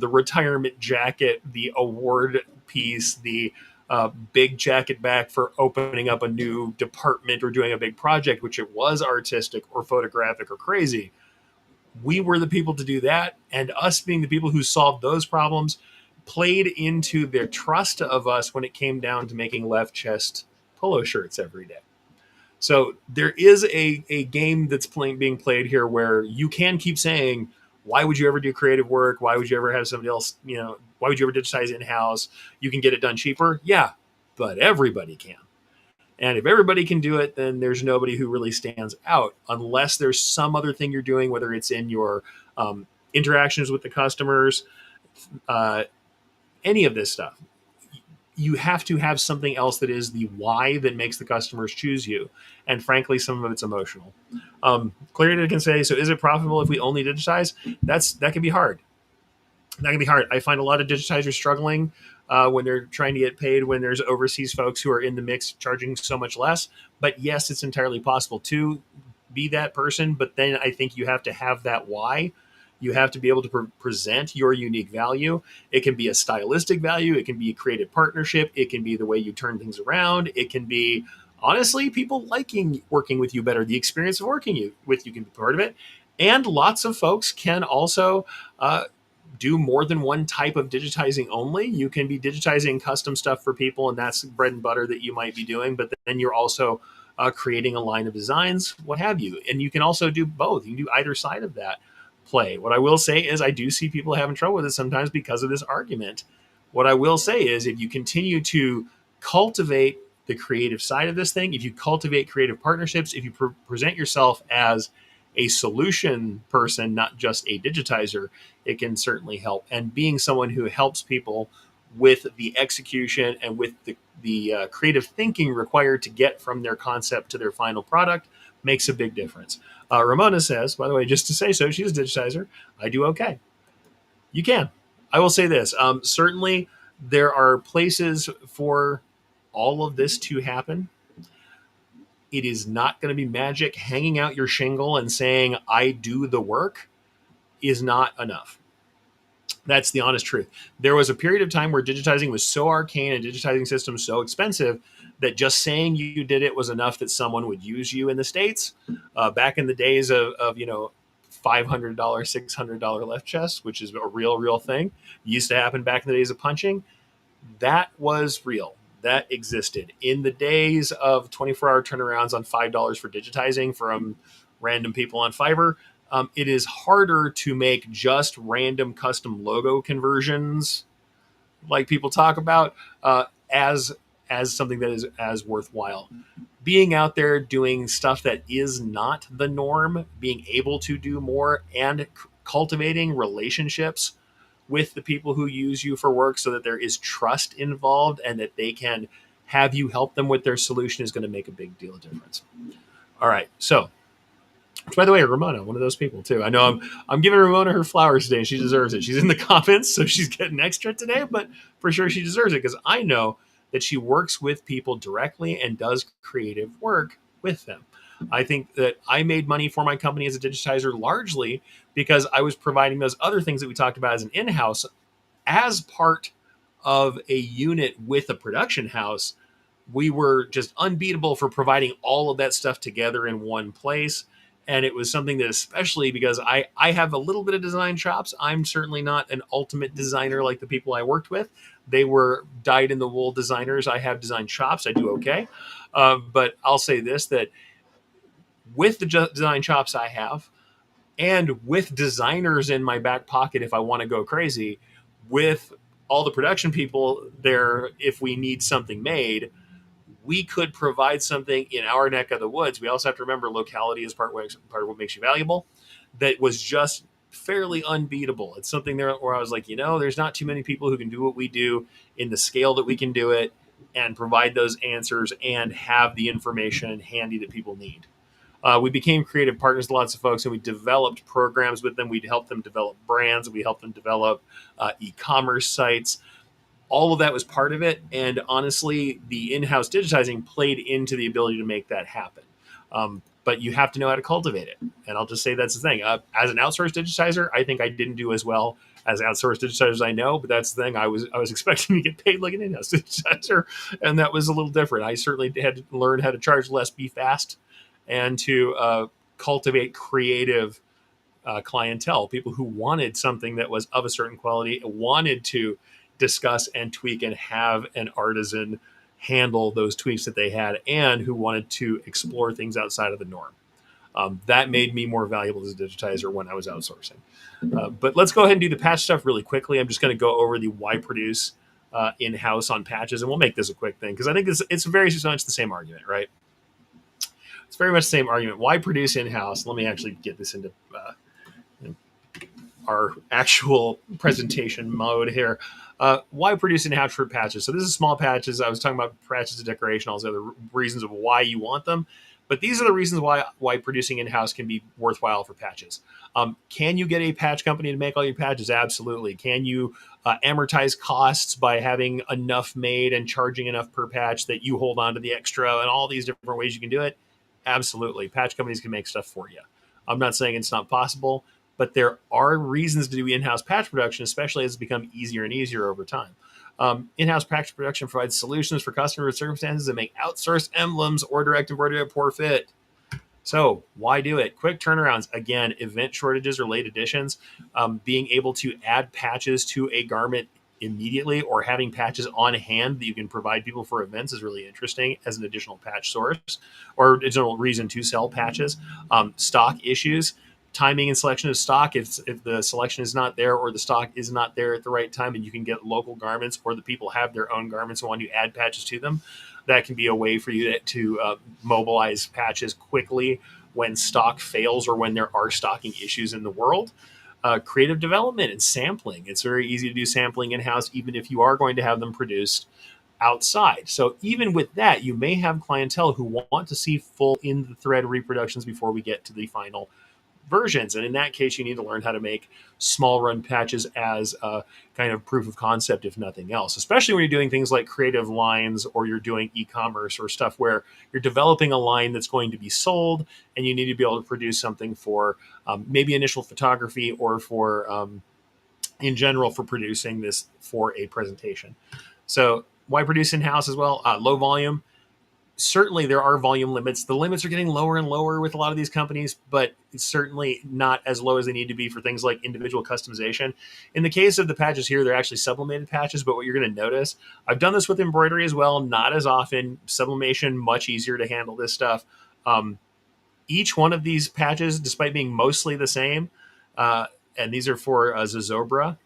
retirement jacket, the award piece, the big jacket back for opening up a new department or doing a big project, which it was artistic or photographic or crazy, we were the people to do that. And us being the people who solved those problems played into their trust of us when it came down to making left chest polo shirts every day. So there is a game that's being played here where you can keep saying, why would you ever do creative work? Why would you ever have somebody else, why would you ever digitize in-house? You can get it done cheaper. Yeah, but everybody can. And if everybody can do it, then there's nobody who really stands out unless there's some other thing you're doing, whether it's in your interactions with the customers, uh, any of this stuff. You have to have something else that is the why that makes the customers choose you. And frankly, some of it's emotional. Clearly, can say, so is it profitable if we only digitize? That can be hard. That can be hard. I find a lot of digitizers struggling when they're trying to get paid when there's overseas folks who are in the mix charging so much less. But yes, it's entirely possible to be that person. But then I think you have to have that why. You have to be able to present your unique value. It can be a stylistic value. It can be a creative partnership. It can be the way you turn things around. It can be, honestly, people liking working with you better. The experience of working with you can be part of it. And lots of folks can also do more than one type of digitizing only. You can be digitizing custom stuff for people, and that's bread and butter that you might be doing. But then you're also creating a line of designs, what have you. And you can also do both. You can do either side of that play. What I will say is I do see people having trouble with it sometimes because of this argument. What I will say is if you continue to cultivate the creative side of this thing, if you cultivate creative partnerships, if you present yourself as a solution person, not just a digitizer, it can certainly help. And being someone who helps people with the execution and with the creative thinking required to get from their concept to their final product makes a big difference. Ramona says, by the way, just to say so, she's a digitizer. I do okay. You can. I will say this. Certainly, there are places for all of this to happen. It is not going to be magic. Hanging out your shingle and saying, I do the work is not enough. That's the honest truth. There was a period of time where digitizing was so arcane and digitizing systems so expensive that just saying you did it was enough that someone would use you in the States. Back in the days of $500, $600 left chests, which is a real thing, used to happen back in the days of punching. That was real. That existed. In the days of 24-hour turnarounds on $5 for digitizing from random people on Fiverr, it is harder to make just random custom logo conversions like people talk about as something that is as worthwhile. Being out there doing stuff that is not the norm, being able to do more, and cultivating relationships with the people who use you for work so that there is trust involved and that they can have you help them with their solution is going to make a big deal of difference. All right. So, by the way, Ramona, one of those people too. I know I'm giving Ramona her flowers today. She deserves it. She's in the comments, so she's getting extra today, but for sure she deserves it because I know that she works with people directly and does creative work with them. I think that I made money for my company as a digitizer largely because I was providing those other things that we talked about as an in-house as part of a unit with a production house. We were just unbeatable for providing all of that stuff together in one place. And it was something that, especially because I have a little bit of design chops, I'm certainly not an ultimate designer like the people I worked with. They were dyed-in-the-wool designers. I have design chops. I do okay. But I'll say this, that with the design chops I have, and with designers in my back pocket if I want to go crazy, with all the production people there if we need something made, we could provide something in our neck of the woods. We also have to remember locality is part of what makes you valuable. That was just fairly unbeatable. It's something there where I was like, there's not too many people who can do what we do in the scale that we can do it and provide those answers and have the information handy that people need. We became creative partners to lots of folks, and we developed programs with them. We'd help them develop brands. We helped them develop e-commerce sites. All of that was part of it. And honestly, the in-house digitizing played into the ability to make that happen. But you have to know how to cultivate it. And I'll just say that's the thing. As an outsourced digitizer, I think I didn't do as well as outsourced digitizers I know. But that's the thing. I was expecting to get paid like an in-house digitizer, and that was a little different. I certainly had to learn how to charge less, be fast, and to cultivate creative clientele, people who wanted something that was of a certain quality, wanted to discuss and tweak and have an artisan handle those tweaks that they had, and who wanted to explore things outside of the norm. That made me more valuable as a digitizer when I was outsourcing. But let's go ahead and do the patch stuff really quickly. I'm just going to go over the why produce in-house on patches, and we'll make this a quick thing because I think it's very much the same argument, right? It's very much the same argument. Why produce in-house? Let me actually get this into our actual presentation mode here. Why produce in-house for patches? So this is small patches. I was talking about patches of decoration, all the other reasons of why you want them. But these are the reasons why producing in-house can be worthwhile for patches. Can you get a patch company to make all your patches? Absolutely. Can you amortize costs by having enough made and charging enough per patch that you hold on to the extra and all these different ways you can do it? Absolutely. Patch companies can make stuff for you. I'm not saying it's not possible, but there are reasons to do in-house patch production, especially as it's become easier and easier over time. In-house patch production provides solutions for customer circumstances that make outsourced emblems or direct embroidery a poor fit. So why do it? Quick turnarounds. Again, event shortages or late additions. Being able to add patches to a garment immediately or having patches on hand that you can provide people for events is really interesting as an additional patch source or additional reason to sell patches. Stock issues. Timing and selection of stock. If the selection is not there or the stock is not there at the right time, and you can get local garments or the people have their own garments and want to add patches to them, that can be a way for you to mobilize patches quickly when stock fails or when there are stocking issues in the world. Creative development and sampling. It's very easy to do sampling in house, even if you are going to have them produced outside. So even with that, you may have clientele who want to see full in the thread reproductions before we get to the final versions. And in that case, you need to learn how to make small run patches as a kind of proof of concept, if nothing else, especially when you're doing things like creative lines or you're doing e-commerce or stuff where you're developing a line that's going to be sold and you need to be able to produce something for maybe initial photography or for in general for producing this for a presentation. So why produce in-house as well? Low volume. Certainly there are volume limits. The limits are getting lower and lower with a lot of these companies, but it's certainly not as low as they need to be for things like individual customization. In the case of the patches here, they're actually sublimated patches, but what you're going to notice, I've done this with embroidery as well, not as often. Sublimation, much easier to handle this stuff. Um, each one of these patches, despite being mostly the same, and these are for Zozobra.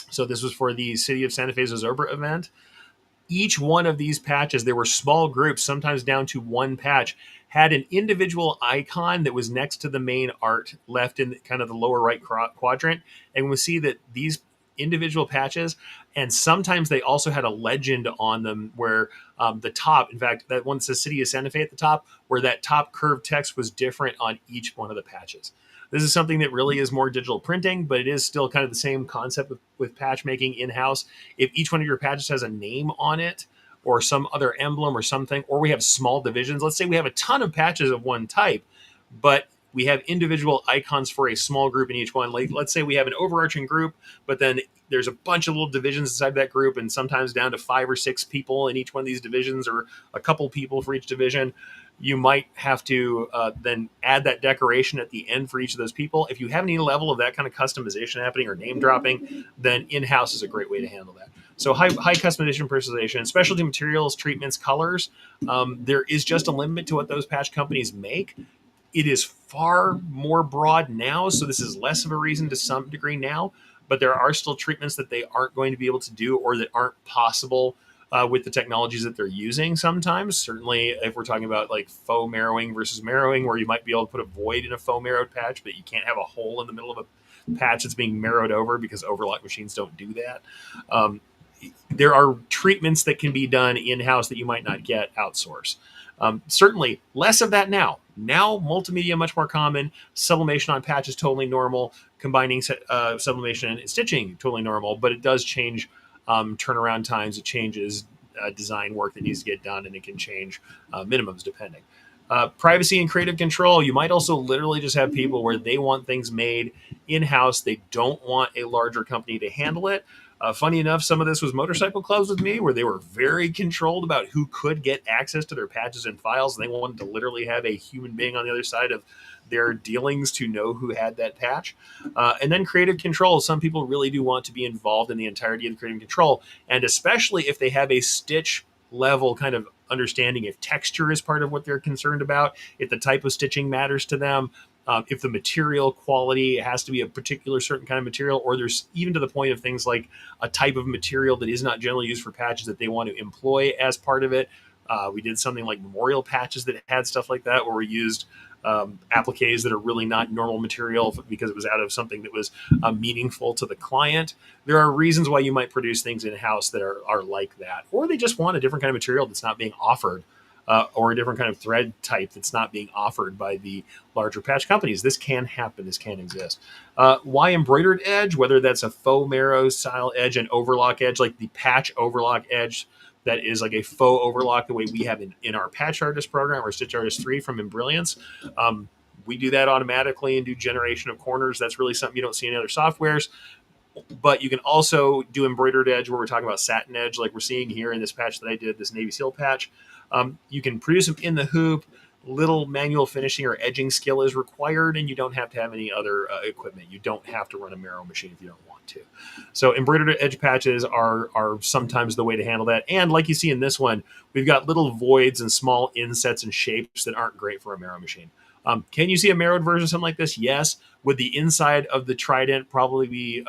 So this was for the City of Santa Fe Zozobra event. Each one of these patches, there were small groups, sometimes down to one patch, had an individual icon that was next to the main art left in kind of the lower right quadrant. And we'll see that these individual patches, and sometimes they also had a legend on them where the top, in fact, that one that says City of Santa Fe at the top, where that top curved text was different on each one of the patches. This is something that really is more digital printing, but it is still kind of the same concept with patch making in-house. If each one of your patches has a name on it or some other emblem or something, or we have small divisions, let's say we have a ton of patches of one type, but we have individual icons for a small group in each one. Like, let's say we have an overarching group, but then there's a bunch of little divisions inside that group, and sometimes down to 5 or 6 people in each one of these divisions, or a couple people for each division. You might have to then add that decoration at the end for each of those people. If you have any level of that kind of customization happening or name dropping, then in-house is a great way to handle that. So high customization, personalization, specialty materials, treatments, colors. There is just a limit to what those patch companies make. It is far more broad now, so this is less of a reason to some degree now, but there are still treatments that they aren't going to be able to do or that aren't possible with the technologies that they're using sometimes. Certainly, if we're talking about like faux marrowing versus marrowing, where you might be able to put a void in a faux marrowed patch, but you can't have a hole in the middle of a patch that's being marrowed over because overlock machines don't do that. Um, there are treatments that can be done in-house that you might not get outsourced. Certainly less of that now. Now multimedia much more common. Sublimation on patch is totally normal. Combining sublimation and stitching totally normal, but it does change turnaround times. It changes design work that needs to get done, and it can change minimums depending. Privacy and creative control. You might also literally just have people where they want things made in-house. They don't want a larger company to handle it. Funny enough, some of this was motorcycle clubs with me, where they were very controlled about who could get access to their patches and files. And they wanted to literally have a human being on the other side of their dealings to know who had that patch. And then creative control. Some people really do want to be involved in the entirety of the creative control. And especially if they have a stitch level kind of understanding, if texture is part of what they're concerned about, if the type of stitching matters to them, if the material quality has to be a particular certain kind of material, or there's even to the point of things like a type of material that is not generally used for patches that they want to employ as part of it. We did something like memorial patches that had stuff like that, where we used appliques that are really not normal material because it was out of something that was meaningful to the client. There are reasons why you might produce things in-house that are like that, or they just want a different kind of material that's not being offered, or a different kind of thread type that's not being offered by the larger patch companies. This can happen. This can exist. Why embroidered edge? Whether that's a faux marrow style edge, an overlock edge, like the patch overlock edge that is like a faux overlock the way we have in our patch artist program or Stitch Artist 3 from Embrilliance. We do that automatically and do generation of corners. That's really something you don't see in other softwares. But you can also do embroidered edge, where we're talking about satin edge, like we're seeing here in this patch that I did, this Navy SEAL patch. You can produce them in the hoop. little manual finishing or edging skill is required, and you don't have to have any other equipment. You don't have to run a marrow machine if you don't want to. So embroidered edge patches are sometimes the way to handle that. And like you see in this one, we've got little voids and small insets and shapes that aren't great for a marrow machine. Can you see a marrowed version of something like this? Yes. Would the inside of the trident probably be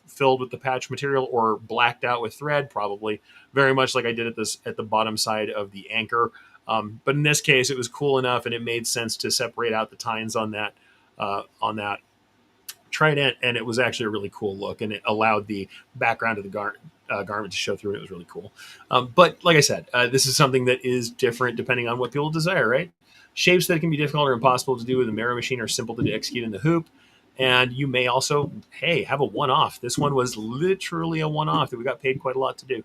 filled with the patch material or blacked out with thread? Probably. Very much like I did at the bottom side of the anchor. But in this case, it was cool enough, and it made sense to separate out the tines on that trident, and it was actually a really cool look, and it allowed the background of the garment to show through, and it was really cool. But like I said, this is something that is different depending on what people desire, right? Shapes that can be difficult or impossible to do with a mirror machine are simple to execute in the hoop. And you may also, hey, have a one-off. This one was literally a one-off that we got paid quite a lot to do.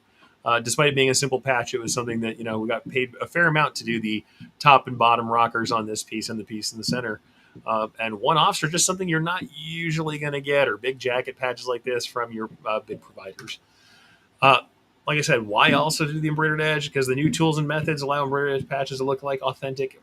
Despite it being a simple patch, it was something that, we got paid a fair amount to do the top and bottom rockers on this piece and the piece in the center. And one-offs are just something you're not usually going to get, or big jacket patches like this from your big providers. Uh, like I said, why also do the embroidered edge? Because the new tools and methods allow embroidered edge patches to look like authentic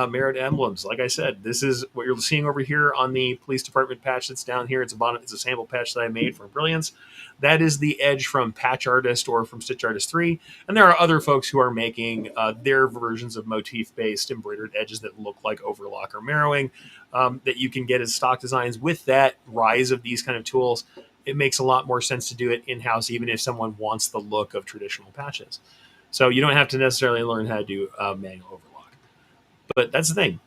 mirrored emblems. Like I said, this is what you're seeing over here on the police department patch that's down here. It's a sample patch that I made from Brilliance. That is the edge from Patch Artist or from Stitch Artist 3. And there are other folks who are making their versions of motif-based embroidered edges that look like overlock or marrowing that you can get as stock designs. With that rise of these kind of tools, it makes a lot more sense to do it in-house, even if someone wants the look of traditional patches. So you don't have to necessarily learn how to do manual overlock. But that's the thing.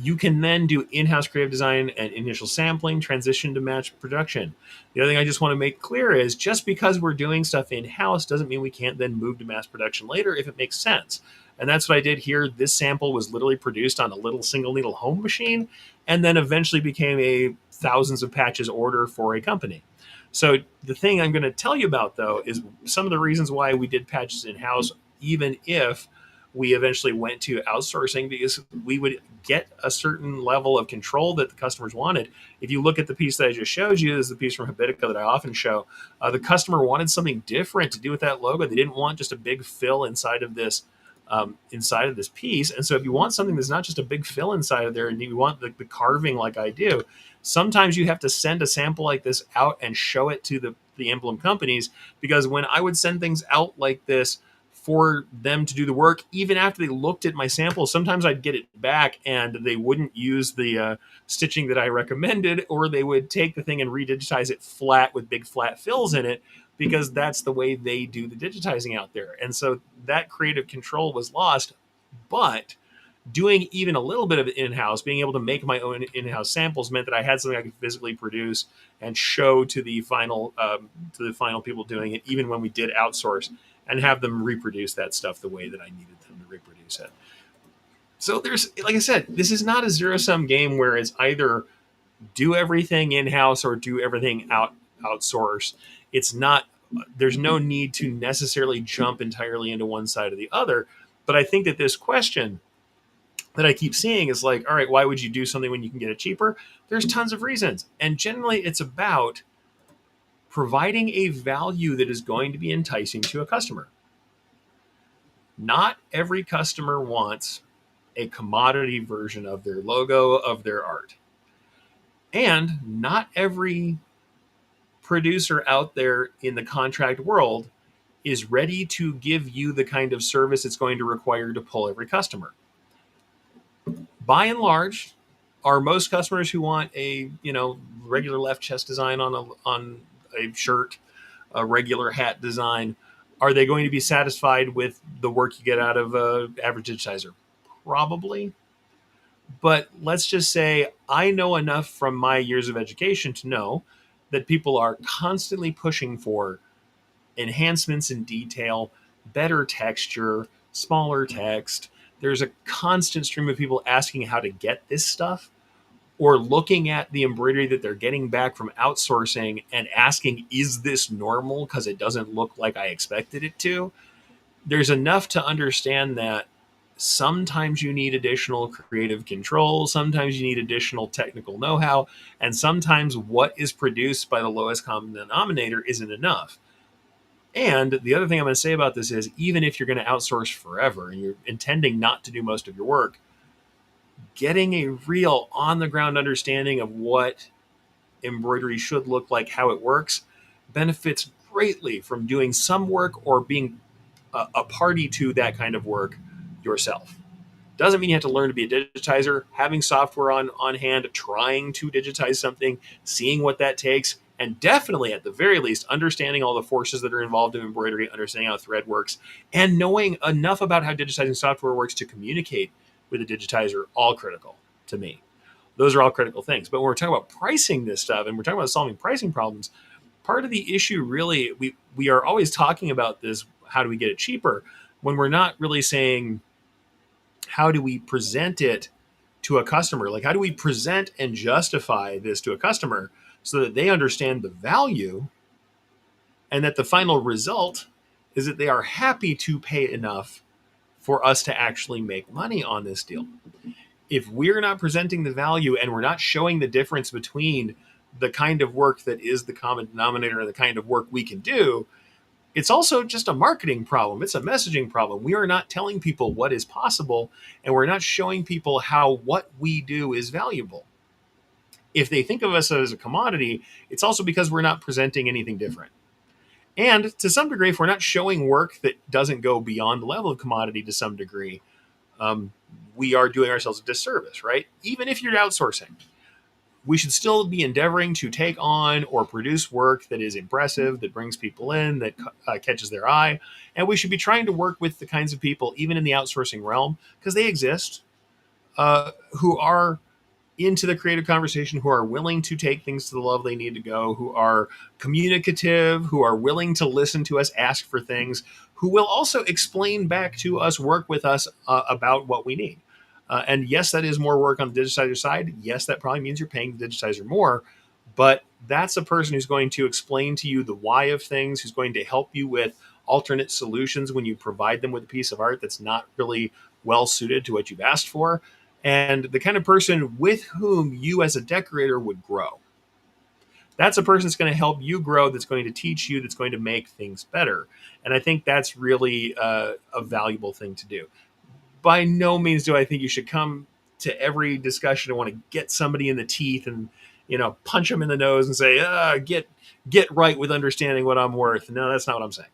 You can then do in-house creative design and initial sampling, transition to match production. The other thing I just want to make clear is just because we're doing stuff in-house doesn't mean we can't then move to mass production later if it makes sense. And that's what I did here. This sample was literally produced on a little single needle home machine and then eventually became a thousands of patches order for a company. So the thing I'm going to tell you about, though, is some of the reasons why we did patches in-house, even if we eventually went to outsourcing, because we would get a certain level of control that the customers wanted. If you look at the piece that I just showed you, this is the piece from Habitica that I often show. The customer wanted something different to do with that logo. They didn't want just a big fill inside of this piece. And so if you want something that's not just a big fill inside of there and you want the carving like I do, sometimes you have to send a sample like this out and show it to the emblem companies, because when I would send things out like this for them to do the work, even after they looked at my sample, sometimes I'd get it back and they wouldn't use the stitching that I recommended, or they would take the thing and redigitize it flat with big flat fills in it, because that's the way they do the digitizing out there. And so that creative control was lost. But doing even a little bit of it in-house, being able to make my own in-house samples, meant that I had something I could physically produce and show to the final people doing it, even when we did outsource, and have them reproduce that stuff the way that I needed them to reproduce it. So there's, like I said, this is not a zero-sum game where it's either do everything in-house or do everything outsource. It's not, there's no need to necessarily jump entirely into one side or the other. But I think that this question that I keep seeing is like, all right, why would you do something when you can get it cheaper? There's tons of reasons. And generally it's about providing a value that is going to be enticing to a customer. Not every customer wants a commodity version of their logo, of their art. And not every producer out there in the contract world is ready to give you the kind of service it's going to require to pull every customer. By and large, are most customers who want a regular left chest design on a shirt, a regular hat design, are they going to be satisfied with the work you get out of an average digitizer? Probably. But let's just say I know enough from my years of education to know that people are constantly pushing for enhancements in detail, better texture, smaller text. There's a constant stream of people asking how to get this stuff, or looking at the embroidery that they're getting back from outsourcing and asking, is this normal? Because it doesn't look like I expected it to. There's enough to understand that sometimes you need additional creative control, sometimes you need additional technical know-how, and sometimes what is produced by the lowest common denominator isn't enough. And the other thing I'm going to say about this is, even if you're going to outsource forever and you're intending not to do most of your work, getting a real on the ground understanding of what embroidery should look like, how it works, benefits greatly from doing some work or being a party to that kind of work yourself. Doesn't mean you have to learn to be a digitizer. Having software on hand, trying to digitize something, seeing what that takes, and definitely at the very least understanding all the forces that are involved in embroidery, understanding how thread works, and knowing enough about how digitizing software works to communicate with a digitizer, all critical to me. Those are all critical things. But when we're talking about pricing this stuff and we're talking about solving pricing problems, part of the issue really, we are always talking about this, how do we get it cheaper, when we're not really saying how do we present it to a customer? Like, how do we present and justify this to a customer so that they understand the value and that the final result is that they are happy to pay enough for us to actually make money on this deal? If we're not presenting the value and we're not showing the difference between the kind of work that is the common denominator and the kind of work we can do, it's also just a marketing problem. It's a messaging problem. We are not telling people what is possible, and we're not showing people how what we do is valuable. If they think of us as a commodity, it's also because we're not presenting anything different. And to some degree, if we're not showing work that doesn't go beyond the level of commodity to some degree, um, we are doing ourselves a disservice, right? Even if you're outsourcing, we should still be endeavoring to take on or produce work that is impressive, that brings people in, that catches their eye. And we should be trying to work with the kinds of people, even in the outsourcing realm, because they exist, who are into the creative conversation, who are willing to take things to the level they need to go, who are communicative, who are willing to listen to us, ask for things, who will also explain back to us, work with us about what we need. And yes, that is more work on the digitizer side. Yes, that probably means you're paying the digitizer more, but that's a person who's going to explain to you the why of things, who's going to help you with alternate solutions when you provide them with a piece of art that's not really well suited to what you've asked for, and the kind of person with whom you as a decorator would grow. That's a person that's going to help you grow, that's going to teach you, that's going to make things better. And I think that's really a valuable thing to do. By no means do I think you should come to every discussion and want to get somebody in the teeth and punch them in the nose and say, get right with understanding what I'm worth. No, that's not what I'm saying.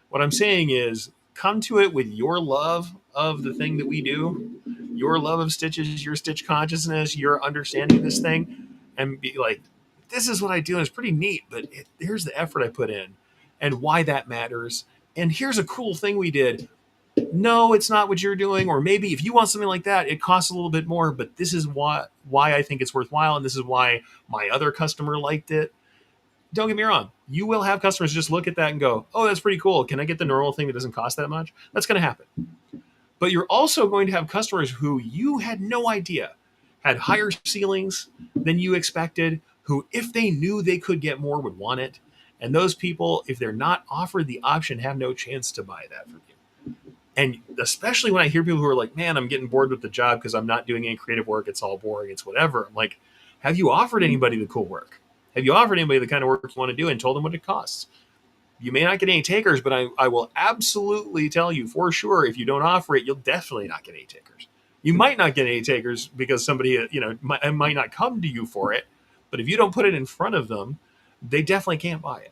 What I'm saying is come to it with your love of the thing that we do, your love of stitches, your stitch consciousness, your understanding of this thing, and be like, this is what I do. And it's pretty neat, but here's the effort I put in and why that matters. And here's a cool thing we did. No, it's not what you're doing. Or maybe if you want something like that, it costs a little bit more, but this is why I think it's worthwhile. And this is why my other customer liked it. Don't get me wrong. You will have customers just look at that and go, oh, that's pretty cool. Can I get the normal thing that doesn't cost that much? That's going to happen. But you're also going to have customers who you had no idea had higher ceilings than you expected, who, if they knew they could get more, would want it. And those people, if they're not offered the option, have no chance to buy that from you. And especially when I hear people who are like, man, I'm getting bored with the job because I'm not doing any creative work. It's all boring. It's whatever. I'm like, have you offered anybody the cool work? Have you offered anybody the kind of work you want to do and told them what it costs? You may not get any takers, but I will absolutely tell you for sure, if you don't offer it, you'll definitely not get any takers. You might not get any takers because somebody, might not come to you for it. But if you don't put it in front of them, they definitely can't buy it.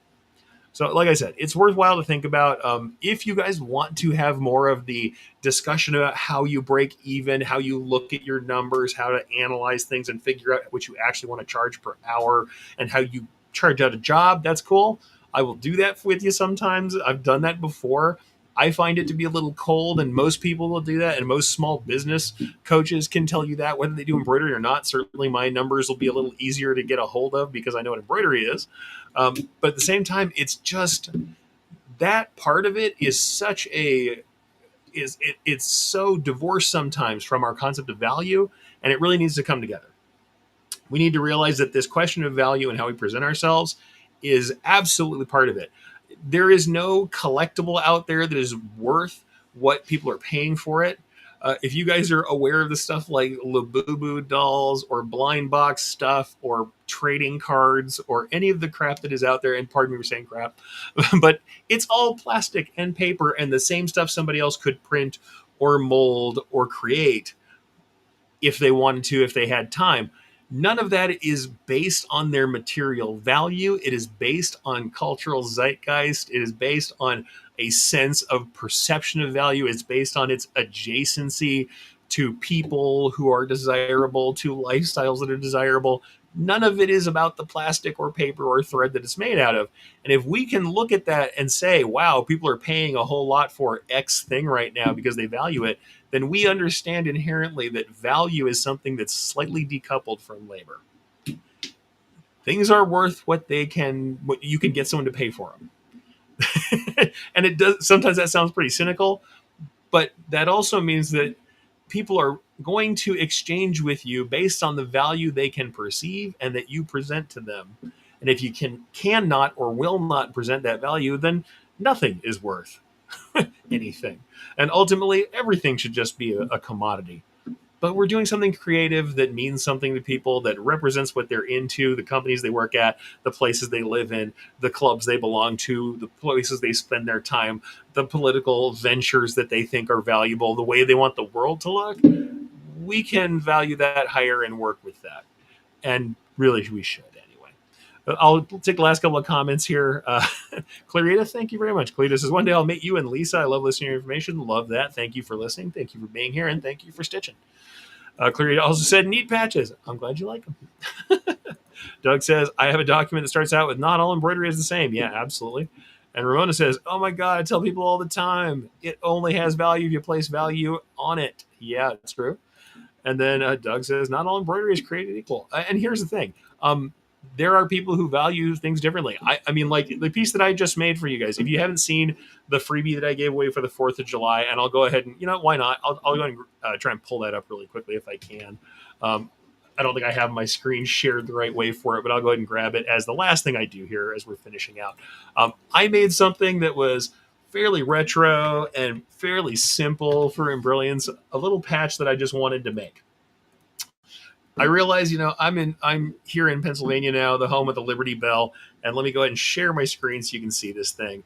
So, like I said, it's worthwhile to think about. If you guys want to have more of the discussion about how you break even, how you look at your numbers, how to analyze things and figure out what you actually want to charge per hour, and how you charge out a job, that's cool. I will do that with you sometimes. I've done that before. I find it to be a little cold, and most people will do that. And most small business coaches can tell you that, whether they do embroidery or not. Certainly, my numbers will be a little easier to get a hold of because I know what embroidery is. But at the same time, it's just that part of it is such a it's so divorced sometimes from our concept of value, and it really needs to come together. We need to realize that this question of value and how we present ourselves is absolutely part of it. There is no collectible out there that is worth what people are paying for it. If you guys are aware of the stuff like Labubu dolls or blind box stuff or trading cards or any of the crap that is out there, and pardon me for saying crap, but it's all plastic and paper and the same stuff somebody else could print or mold or create. if they wanted to, if they had time. None of that is based on their material value. It is based on cultural zeitgeist. It is based on a sense of perception of value. It's based on its adjacency to people who are desirable, to lifestyles that are desirable. None of it is about the plastic or paper or thread that it's made out of. And if we can look at that and say, wow, people are paying a whole lot for X thing right now because they value it, then we understand inherently that value is something that's slightly decoupled from labor. Things are worth what you can get someone to pay for them. And it does, sometimes that sounds pretty cynical, but that also means that people are going to exchange with you based on the value they can perceive and that you present to them. And if you cannot or will not present that value, then nothing is worth anything. And ultimately, everything should just be a commodity. But we're doing something creative that means something to people, that represents what they're into, the companies they work at, the places they live in, the clubs they belong to, the places they spend their time, the political ventures that they think are valuable, the way they want the world to look. We can value that higher and work with that. And really, we should anyway. I'll take the last couple of comments here. Clarita, thank you very much. Clarita says, one day I'll meet you and Lisa. I love listening to your information. Love that. Thank you for listening. Thank you for being here. And thank you for stitching. Clarita also said, neat patches. I'm glad you like them. Doug says, I have a document that starts out with not all embroidery is the same. Yeah, absolutely. And Ramona says, oh my God, I tell people all the time, it only has value if you place value on it. Yeah, it's true. And then Doug says, not all embroidery is created equal. And here's the thing. There are people who value things differently. I mean, like the piece that I just made for you guys, if you haven't seen the freebie that I gave away for the 4th of July, and I'll go ahead and, why not? I'll go ahead and try and pull that up really quickly if I can. I don't think I have my screen shared the right way for it, but I'll go ahead and grab it as the last thing I do here as we're finishing out. I made something that was fairly retro and fairly simple for Embrilliance, a little patch that I just wanted to make. I realize, I'm here in Pennsylvania now, the home of the Liberty Bell, and let me go ahead and share my screen so you can see this thing.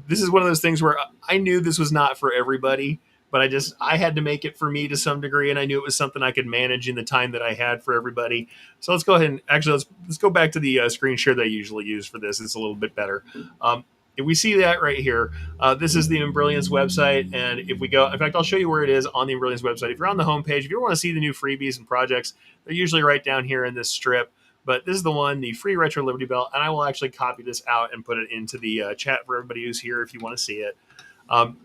This is one of those things where I knew this was not for everybody, but I had to make it for me to some degree, and I knew it was something I could manage in the time that I had for everybody. So let's go ahead and actually let's go back to the screen share that I usually use for this. It's a little bit better. If we see that right here, this is the Embrilliance website. And if we go, in fact, I'll show you where it is on the Embrilliance website. If you're on the homepage, if you want to see the new freebies and projects, they're usually right down here in this strip. But this is the one, the free Retro Liberty Bell. And I will actually copy this out and put it into the chat for everybody who's here if you want to see it.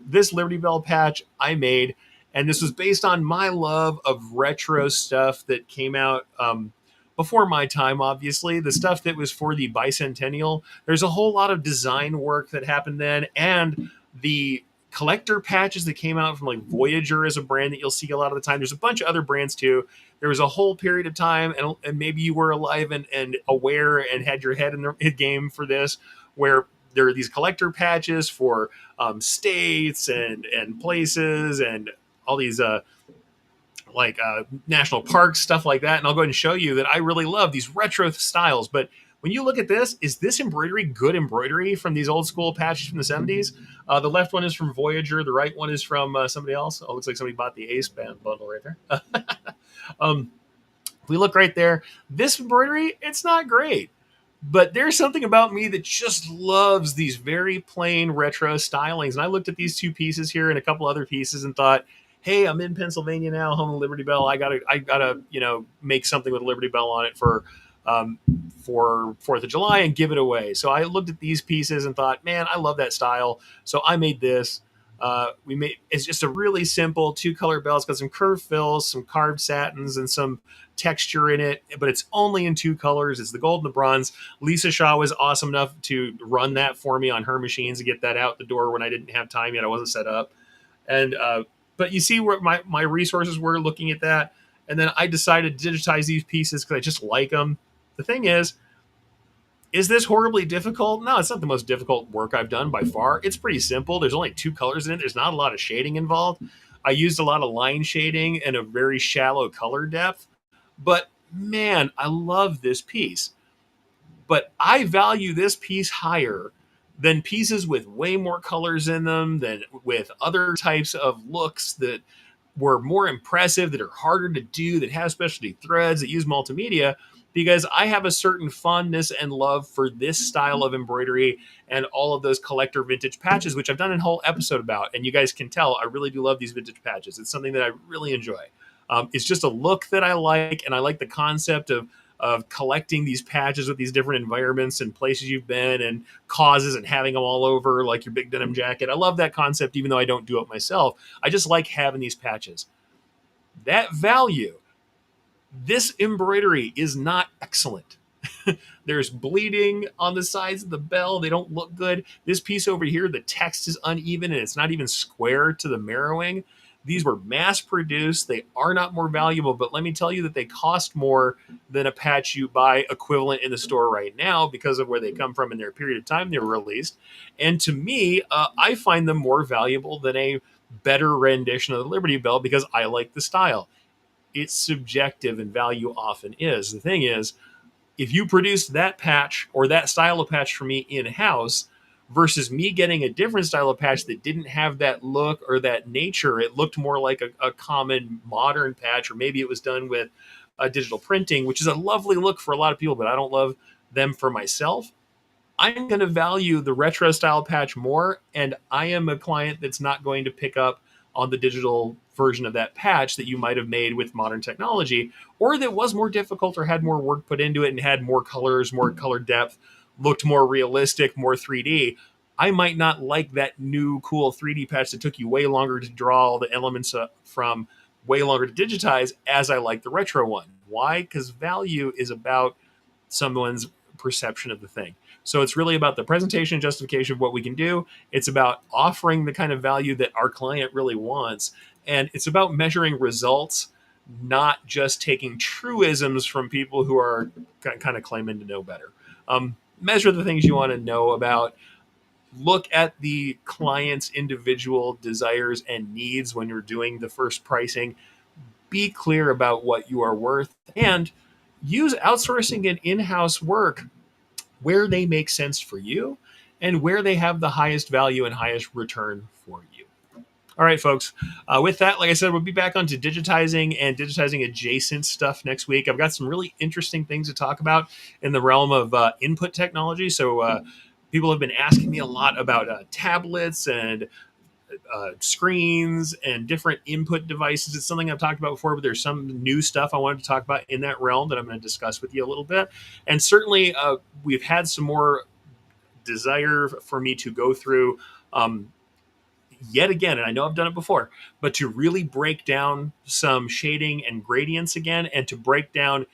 This Liberty Bell patch I made, and this was based on my love of retro stuff that came out before my time, obviously. The stuff that was for the bicentennial, there's a whole lot of design work that happened then, and the collector patches that came out from like Voyager as a brand that you'll see a lot of the time. There's a bunch of other brands too. There was a whole period of time, and maybe you were alive and aware and had your head in the game for this, where there are these collector patches for states and places and all these national parks, stuff like that. And I'll go ahead and show you that I really love these retro styles. But when you look at this, is this embroidery good embroidery from these old school patches from the 70s? The left one is from Voyager. The right one is from somebody else. Oh, looks like somebody bought the Ace band bundle right there. If we look right there, this embroidery, it's not great. But there's something about me that just loves these very plain retro stylings. And I looked at these two pieces here and a couple other pieces and thought, hey, I'm in Pennsylvania now, home of Liberty Bell. I gotta make something with Liberty Bell on it for 4th of July and give it away. So I looked at these pieces and thought, man, I love that style. So I made this. It's just a really simple 2-color bell. It's got some curved fills, some carved satins, and some texture in it, but it's only in 2 colors. It's the gold and the bronze. Lisa Shaw was awesome enough to run that for me on her machines to get that out the door when I didn't have time yet. I wasn't set up. And but you see where my resources were looking at that. And then I decided to digitize these pieces because I just like them. The thing is this horribly difficult? No, it's not the most difficult work I've done by far. It's pretty simple. There's only 2 colors in it. There's not a lot of shading involved. I used a lot of line shading and a very shallow color depth. But man, I love this piece. But I value this piece higher than pieces with way more colors in them, than with other types of looks that were more impressive, that are harder to do, that have specialty threads, that use multimedia, because I have a certain fondness and love for this style of embroidery and all of those collector vintage patches, which I've done a whole episode about. And you guys can tell I really do love these vintage patches. It's something that I really enjoy. It's just a look that I like, and I like the concept of collecting these patches with these different environments and places you've been and causes and having them all over like your big denim jacket. I love that concept, even though I don't do it myself. I just like having these patches. That value, this embroidery is not excellent. There's bleeding on the sides of the bell. They don't look good. This piece over here, the text is uneven and it's not even square to the mirroring. These were mass produced. They are not more valuable, but let me tell you that they cost more than a patch you buy equivalent in the store right now because of where they come from in their period of time they were released. And to me, I find them more valuable than a better rendition of the Liberty Bell because I like the style. It's subjective, and value often is. The thing is, if you produced that patch or that style of patch for me in house versus me getting a different style of patch that didn't have that look or that nature, it looked more like a common modern patch, or maybe it was done with digital printing, which is a lovely look for a lot of people, but I don't love them for myself. I'm going to value the retro style patch more, and I am a client that's not going to pick up on the digital version of that patch that you might have made with modern technology, or that was more difficult or had more work put into it and had more colors, more color depth, looked more realistic, more 3D. I might not like that new cool 3D patch that took you way longer to draw all the elements from, way longer to digitize, as I like the retro one. Why? Because value is about someone's perception of the thing. So it's really about the presentation and justification of what we can do. It's about offering the kind of value that our client really wants. And it's about measuring results, not just taking truisms from people who are kind of claiming to know better. Measure the things you want to know about. Look at the client's individual desires and needs when you're doing the first pricing. Be clear about what you are worth, and use outsourcing and in-house work where they make sense for you and where they have the highest value and highest return for you. All right, folks. With that, like I said, we'll be back onto digitizing and digitizing adjacent stuff next week. I've got some really interesting things to talk about in the realm of input technology. So, people have been asking me a lot about tablets and screens and different input devices. It's something I've talked about before, but there's some new stuff I wanted to talk about in that realm that I'm going to discuss with you a little bit. And certainly, we've had some more desire for me to go through yet again, and I know I've done it before, but to really break down some shading and gradients again, and to break down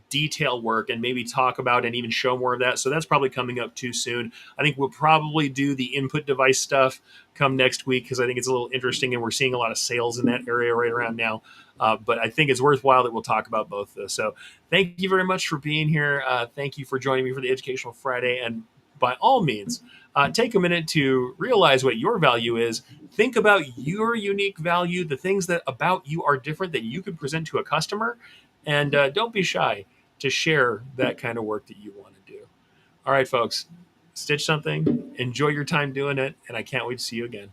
detail work and maybe talk about and even show more of that. So that's probably coming up too soon. I think we'll probably do the input device stuff come next week because I think it's a little interesting and we're seeing a lot of sales in that area right around now. But I think it's worthwhile that we'll talk about both of those. So thank you very much for being here. Thank you for joining me for the Educational Friday. And by all means, take a minute to realize what your value is. Think about your unique value, the things that about you are different that you could present to a customer, and don't be shy to share that kind of work that you want to do. All right, folks, stitch something, enjoy your time doing it, and I can't wait to see you again.